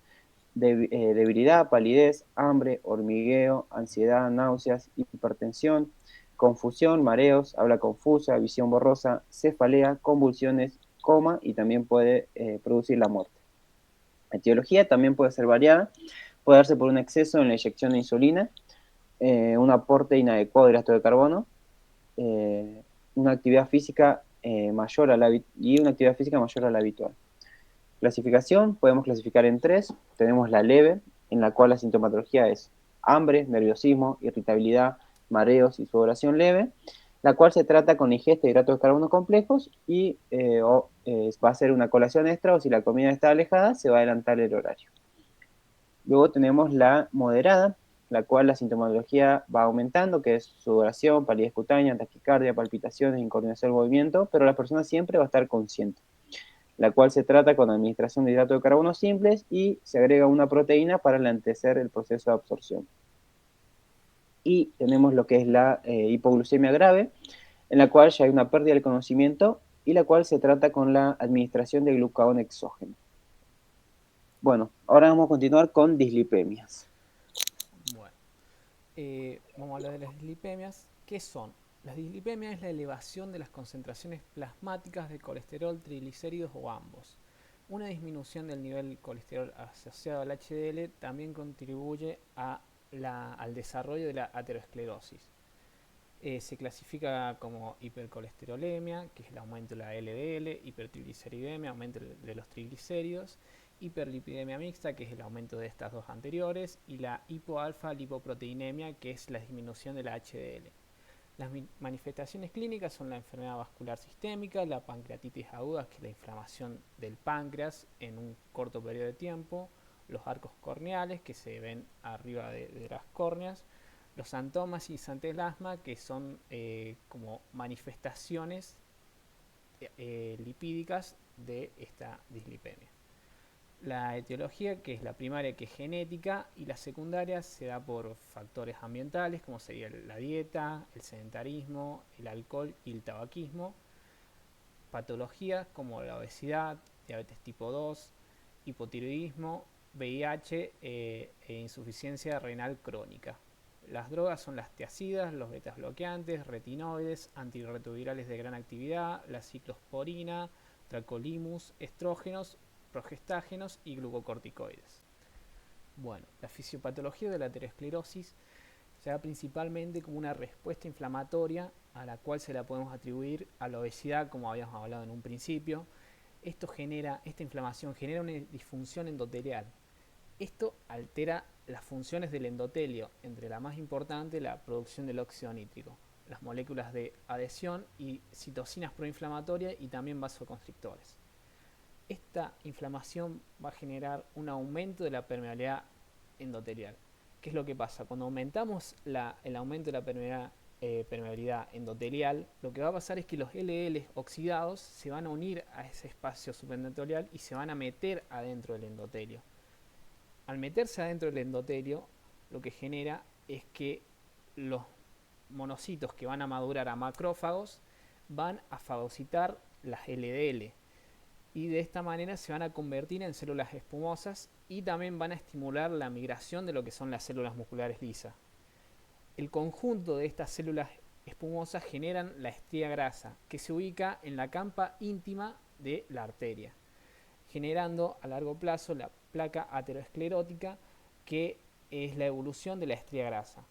debilidad, palidez, hambre, hormigueo, ansiedad, náuseas, hipertensión, confusión, mareos, habla confusa, visión borrosa, cefalea, convulsiones, coma, y también puede producir la muerte. La etiología también puede ser variada, puede darse por un exceso en la inyección de insulina, un aporte inadecuado de hidrato de carbono, una actividad física mayor a una actividad física mayor a la habitual. Clasificación, podemos clasificar en 3. Tenemos la leve, en la cual la sintomatología es hambre, nerviosismo, irritabilidad, mareos y sudoración leve, la cual se trata con ingesta de hidratos de carbono complejos y va a ser una colación extra, o si la comida está alejada, se va a adelantar el horario. Luego tenemos la moderada, la cual la sintomatología va aumentando, que es sudoración, palidez cutánea, taquicardia, palpitaciones, incoordinación del movimiento, pero la persona siempre va a estar consciente, la cual se trata con administración de hidratos de carbono simples y se agrega una proteína para enlentecer el proceso de absorción. Y tenemos lo que es la hipoglucemia grave, en la cual ya hay una pérdida del conocimiento y la cual se trata con la administración de glucagón exógeno. Bueno, ahora vamos a continuar con dislipemias. Bueno, Vamos a hablar de las dislipemias. ¿Qué son? Las dislipemias es la elevación de las concentraciones plasmáticas de colesterol, triglicéridos o ambos. Una disminución del nivel de colesterol asociado al HDL también contribuye al desarrollo de la aterosclerosis. Se clasifica como hipercolesterolemia, que es el aumento de la LDL, hipertrigliceridemia, aumento de los triglicéridos, hiperlipidemia mixta, que es el aumento de estas dos anteriores, y la hipoalfa lipoproteinemia, que es la disminución de la HDL. Las manifestaciones clínicas son la enfermedad vascular sistémica, la pancreatitis aguda, que es la inflamación del páncreas en un corto periodo de tiempo, los arcos corneales, que se ven arriba de las córneas, los santomas y santelasma, que son como manifestaciones lipídicas de esta dislipemia. La etiología, que es la primaria, que es genética, y la secundaria se da por factores ambientales, como sería la dieta, el sedentarismo, el alcohol y el tabaquismo. Patologías como la obesidad, diabetes tipo 2, hipotiroidismo, VIH e insuficiencia renal crónica. Las drogas son las tiazidas, los betas bloqueantes, retinoides, antirretrovirales de gran actividad, la ciclosporina, tracolimus, estrógenos, progestágenos y glucocorticoides. Bueno, la fisiopatología de la aterosclerosis se da principalmente como una respuesta inflamatoria a la cual se la podemos atribuir a la obesidad, como habíamos hablado en un principio. Esta inflamación genera una disfunción endotelial. Esto altera las funciones del endotelio, entre la más importante la producción del óxido nítrico, las moléculas de adhesión y citocinas proinflamatorias y también vasoconstrictores. Esta inflamación va a generar un aumento de la permeabilidad endotelial. ¿Qué es lo que pasa? Cuando aumentamos el aumento de la permeabilidad endotelial, lo que va a pasar es que los LDL oxidados se van a unir a ese espacio subendothelial y se van a meter adentro del endotelio. Al meterse adentro del endotelio, lo que genera es que los monocitos que van a madurar a macrófagos van a fagocitar las LDL y de esta manera se van a convertir en células espumosas y también van a estimular la migración de lo que son las células musculares lisas. El conjunto de estas células espumosas generan la estría grasa, que se ubica en la campa íntima de la arteria, generando a largo plazo la placa aterosclerótica, que es la evolución de la estría grasa,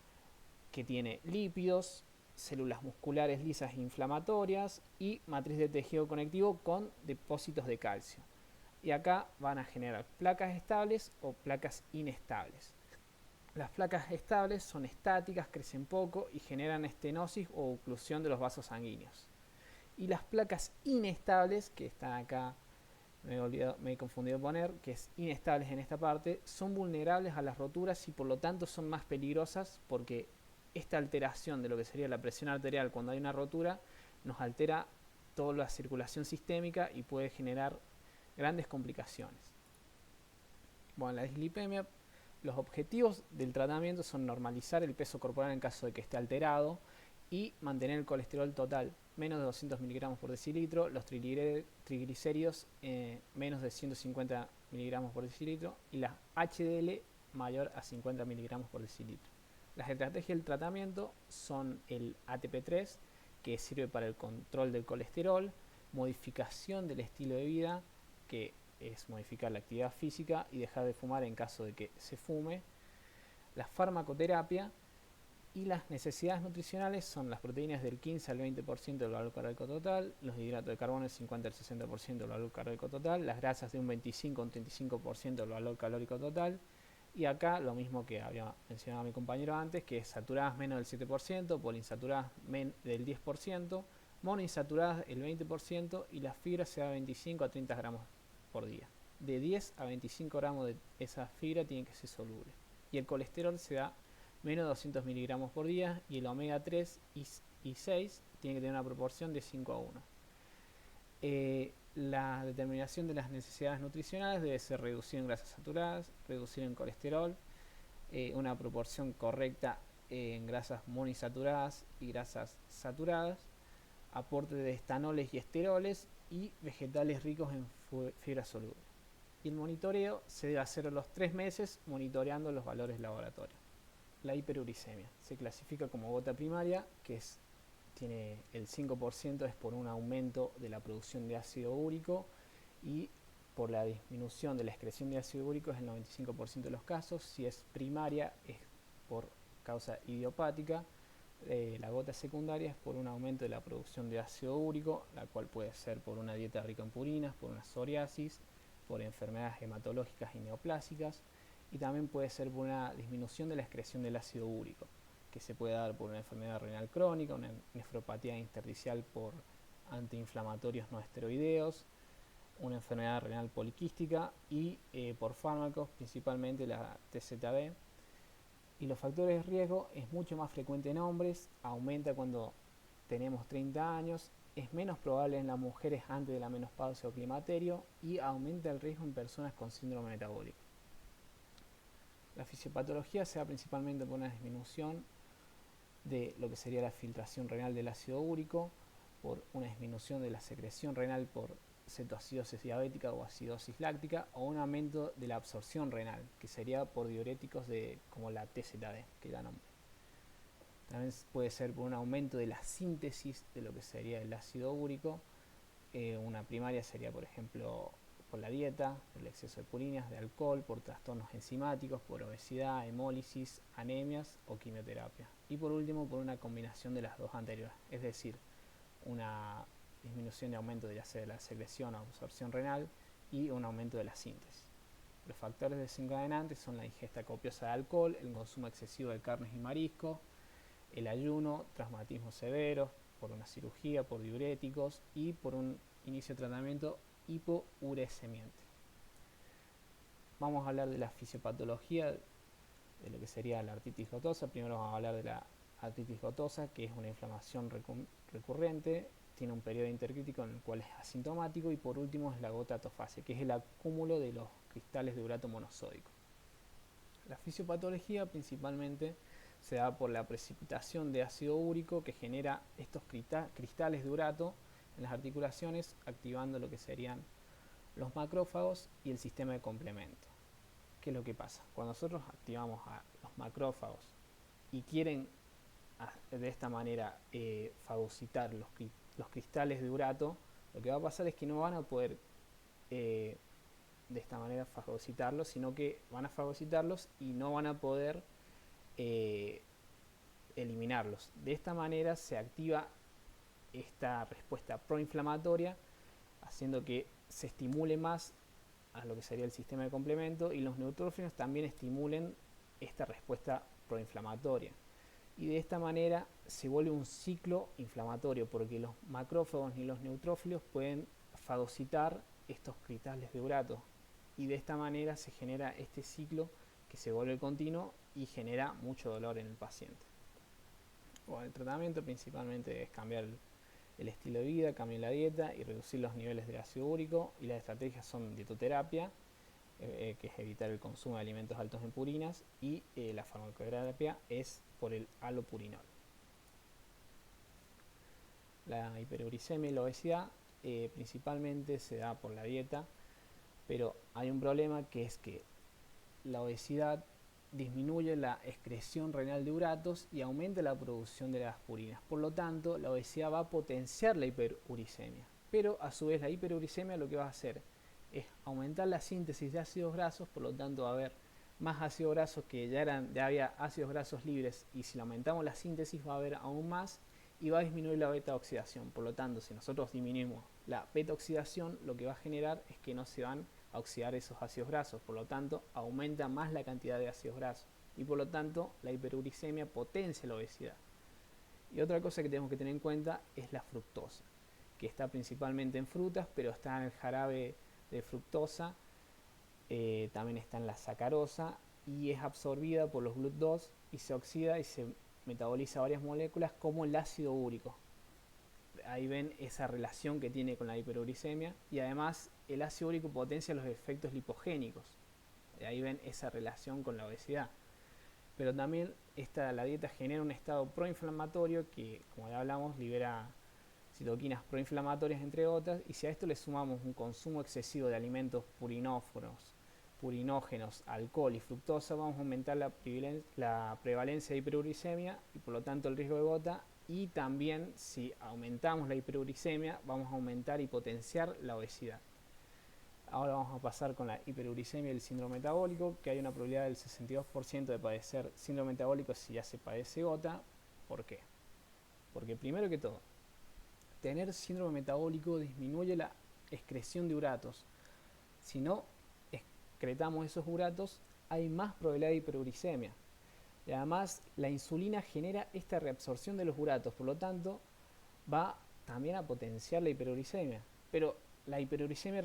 que tiene lípidos, células musculares lisas e inflamatorias y matriz de tejido conectivo con depósitos de calcio. Y acá van a generar placas estables o placas inestables. Las placas estables son estáticas, crecen poco y generan estenosis o oclusión de los vasos sanguíneos. Y las placas inestables, que están acá, me he confundido poner, que es inestables en esta parte, son vulnerables a las roturas y por lo tanto son más peligrosas porque esta alteración de lo que sería la presión arterial cuando hay una rotura nos altera toda la circulación sistémica y puede generar grandes complicaciones. Bueno, la dislipemia, los objetivos del tratamiento son normalizar el peso corporal en caso de que esté alterado y mantener el colesterol total menos de 200 miligramos por decilitro, los triglicéridos menos de 150 miligramos por decilitro y la HDL mayor a 50 miligramos por decilitro. Las estrategias del tratamiento son el ATP3, que sirve para el control del colesterol, modificación del estilo de vida, que es modificar la actividad física y dejar de fumar en caso de que se fume, la farmacoterapia y las necesidades nutricionales son las proteínas del 15 al 20% del valor calórico total, los hidratos de carbono del 50 al 60% del valor calórico total, las grasas de un 25 a un 35% del valor calórico total. Y acá lo mismo que había mencionado mi compañero antes, que es saturadas menos del 7%, poliinsaturadas del 10%, monoinsaturadas el 20% y las fibras se da 25 a 30 gramos por día. De 10 a 25 gramos de esa fibra tiene que ser soluble. Y el colesterol se da menos de 200 miligramos por día y el omega 3 y 6 tiene que tener una proporción de 5 a 1. La determinación de las necesidades nutricionales debe ser reducir en grasas saturadas, reducir en colesterol, una proporción correcta en grasas monoinsaturadas y grasas saturadas, aporte de estanoles y esteroles y vegetales ricos en fibra soluble. Y el monitoreo se debe hacer a los 3 meses monitoreando los valores laboratorios. la hiperuricemia. Se clasifica como gota primaria, que tiene el 5% es por un aumento de la producción de ácido úrico, y por la disminución de la excreción de ácido úrico es el 95% de los casos. Si es primaria es por causa idiopática. La gota secundaria es por un aumento de la producción de ácido úrico, la cual puede ser por una dieta rica en purinas, por una psoriasis, por enfermedades hematológicas y neoplásicas, y también puede ser por una disminución de la excreción del ácido úrico, que se puede dar por una enfermedad renal crónica, una nefropatía intersticial por antiinflamatorios no esteroideos, una enfermedad renal poliquística y por fármacos, principalmente la TZD. Y los factores de riesgo es mucho más frecuente en hombres, aumenta cuando tenemos 30 años, es menos probable en las mujeres antes de la menopausia o climaterio y aumenta el riesgo en personas con síndrome metabólico. La fisiopatología se da principalmente por una disminución de lo que sería la filtración renal del ácido úrico, por una disminución de la secreción renal por cetoacidosis diabética o acidosis láctica, o un aumento de la absorción renal, que sería por diuréticos como la TZD, que da nombre. También puede ser por un aumento de la síntesis de lo que sería el ácido úrico. Una primaria sería, por ejemplo, por la dieta, por el exceso de purinas, de alcohol, por trastornos enzimáticos, por obesidad, hemólisis, anemias o quimioterapia. Y por último, por una combinación de las dos anteriores, es decir, una disminución de aumento de la secreción o absorción renal y un aumento de la síntesis. Los factores desencadenantes son la ingesta copiosa de alcohol, el consumo excesivo de carnes y mariscos, el ayuno, traumatismos severos, por una cirugía, por diuréticos y por un inicio de tratamiento hipouricemiante. Vamos a hablar de la fisiopatología de lo que sería la artritis gotosa. Primero vamos a hablar de la artritis gotosa, que es una inflamación recurrente, tiene un periodo intercrítico en el cual es asintomático, y por último es la gota atofasia, que es el acúmulo de los cristales de urato monosódico. La fisiopatología principalmente se da por la precipitación de ácido úrico que genera estos cristales de urato en las articulaciones, activando lo que serían los macrófagos y el sistema de complemento. ¿Qué es lo que pasa? Cuando nosotros activamos a los macrófagos y quieren de esta manera fagocitar los cristales de urato, lo que va a pasar es que no van a poder de esta manera fagocitarlos, sino que van a fagocitarlos y no van a poder eliminarlos. De esta manera se activa esta respuesta proinflamatoria, haciendo que se estimule más a lo que sería el sistema de complemento, y los neutrófilos también estimulen esta respuesta proinflamatoria. Y de esta manera se vuelve un ciclo inflamatorio, porque los macrófagos ni los neutrófilos pueden fagocitar estos cristales de urato, y de esta manera se genera este ciclo que se vuelve continuo y genera mucho dolor en el paciente. Bueno, el tratamiento principalmente es cambiar el estilo de vida, cambiar la dieta y reducir los niveles de ácido úrico, y las estrategias son dietoterapia, que es evitar el consumo de alimentos altos en purinas, y la farmacoterapia es por el alopurinol. La hiperuricemia y la obesidad principalmente se da por la dieta, pero hay un problema, que es que la obesidad disminuye la excreción renal de uratos y aumenta la producción de las purinas. Por lo tanto, la obesidad va a potenciar la hiperuricemia. Pero a su vez la hiperuricemia lo que va a hacer es aumentar la síntesis de ácidos grasos, por lo tanto va a haber más ácidos grasos, que ya había ácidos grasos libres, y si le aumentamos la síntesis va a haber aún más, y va a disminuir la beta oxidación. Por lo tanto, si nosotros disminuimos la beta oxidación, lo que va a generar es que no se van a oxidar esos ácidos grasos, por lo tanto aumenta más la cantidad de ácidos grasos, y por lo tanto la hiperuricemia potencia la obesidad. Y otra cosa que tenemos que tener en cuenta es la fructosa, que está principalmente en frutas, pero está en el jarabe de fructosa, también está en la sacarosa, y es absorbida por los GLUT2 y se oxida y se metaboliza varias moléculas como el ácido úrico. Ahí ven esa relación que tiene con la hiperuricemia, y además el ácido úrico potencia los efectos lipogénicos. Ahí ven esa relación con la obesidad. Pero también la dieta genera un estado proinflamatorio que, como ya hablamos, libera citoquinas proinflamatorias, entre otras, y si a esto le sumamos un consumo excesivo de alimentos purinóforos, purinógenos, alcohol y fructosa, vamos a aumentar la prevalencia de hiperuricemia y por lo tanto el riesgo de gota. Y también, si aumentamos la hiperuricemia, vamos a aumentar y potenciar la obesidad. Ahora vamos a pasar con la hiperuricemia y el síndrome metabólico, que hay una probabilidad del 62% de padecer síndrome metabólico si ya se padece gota. ¿Por qué? Porque primero que todo, tener síndrome metabólico disminuye la excreción de uratos. Si no excretamos esos uratos, hay más probabilidad de hiperuricemia. Y además, la insulina genera esta reabsorción de los uratos, por lo tanto, va también a potenciar la hiperuricemia. Pero la hiperuricemia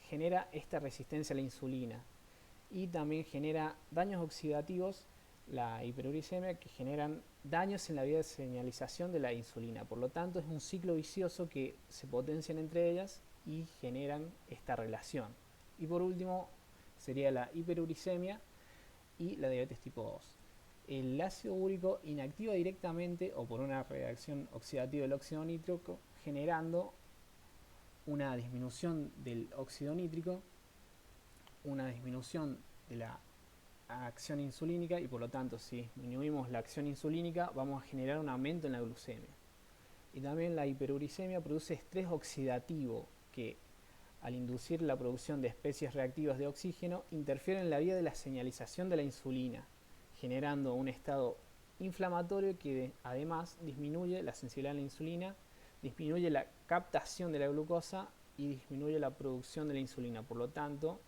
genera esta resistencia a la insulina y también genera daños oxidativos, la hiperuricemia, que generan daños en la vía de señalización de la insulina. Por lo tanto, es un ciclo vicioso que se potencian entre ellas y generan esta relación. Y por último, sería la hiperuricemia y la diabetes tipo 2. El ácido úrico inactiva directamente o por una reacción oxidativa del óxido nítrico, generando una disminución del óxido nítrico, una disminución de la acción insulínica y por lo tanto si disminuimos la acción insulínica vamos a generar un aumento en la glucemia. Y también la hiperuricemia produce estrés oxidativo que al inducir la producción de especies reactivas de oxígeno interfiere en la vía de la señalización de la insulina, generando un estado inflamatorio que además disminuye la sensibilidad a la insulina, disminuye la captación de la glucosa y disminuye la producción de la insulina. Por lo tanto,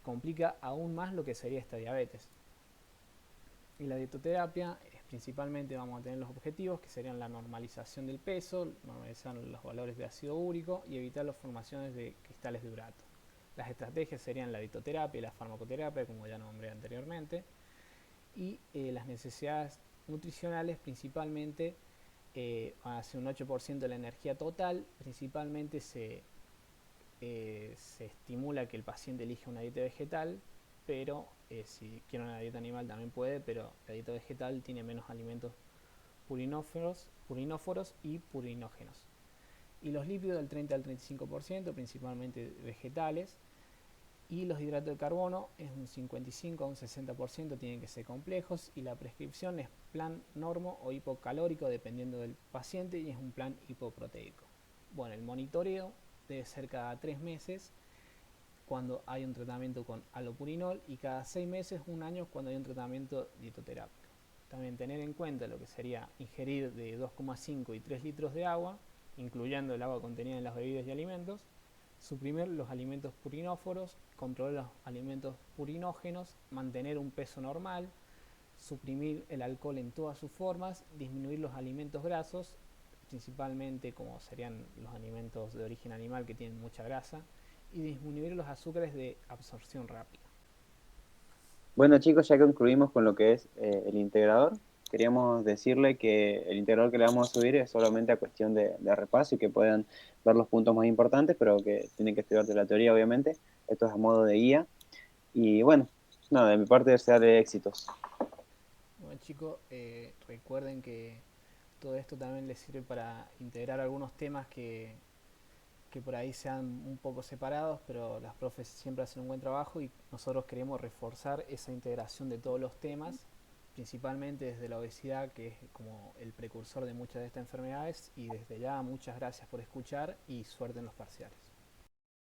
complica aún más lo que sería esta diabetes. Y la dietoterapia es principalmente vamos a tener los objetivos que serían la normalización del peso, normalizar los valores de ácido úrico y evitar las formaciones de cristales de urato. Las estrategias serían la dietoterapia y la farmacoterapia, como ya nombré anteriormente, y las necesidades nutricionales principalmente hacia un 8% de la energía total. Principalmente se estimula que el paciente elija una dieta vegetal, pero si quiere una dieta animal también puede, pero la dieta vegetal tiene menos alimentos purinóforos y purinógenos. Y los lípidos del 30 al 35%, principalmente vegetales, y los hidratos de carbono es un 55 a un 60%, tienen que ser complejos, y la prescripción es plan normo o hipocalórico dependiendo del paciente y es un plan hipoproteico. Bueno, el monitoreo debe ser cada 3 meses cuando hay un tratamiento con alopurinol y cada 6 meses, un año cuando hay un tratamiento dietoterápico. También tener en cuenta lo que sería ingerir de 2,5 y 3 litros de agua, incluyendo el agua contenida en las bebidas y alimentos, suprimir los alimentos purinóforos, controlar los alimentos purinógenos, mantener un peso normal, suprimir el alcohol en todas sus formas, disminuir los alimentos grasos, principalmente como serían los alimentos de origen animal que tienen mucha grasa, y disminuir los azúcares de absorción rápida. Bueno chicos, ya concluimos con lo que es el integrador. Queríamos decirle que el integrador que le vamos a subir es solamente a cuestión de repaso y que puedan ver los puntos más importantes, pero que tienen que estudiar de la teoría, obviamente. Esto es a modo de guía. Y bueno, nada, de mi parte desearle éxitos. Bueno chicos, recuerden que todo esto también les sirve para integrar algunos temas que por ahí sean un poco separados, pero las profes siempre hacen un buen trabajo y nosotros queremos reforzar esa integración de todos los temas, principalmente desde la obesidad, que es como el precursor de muchas de estas enfermedades. Y desde ya, muchas gracias por escuchar y suerte en los parciales.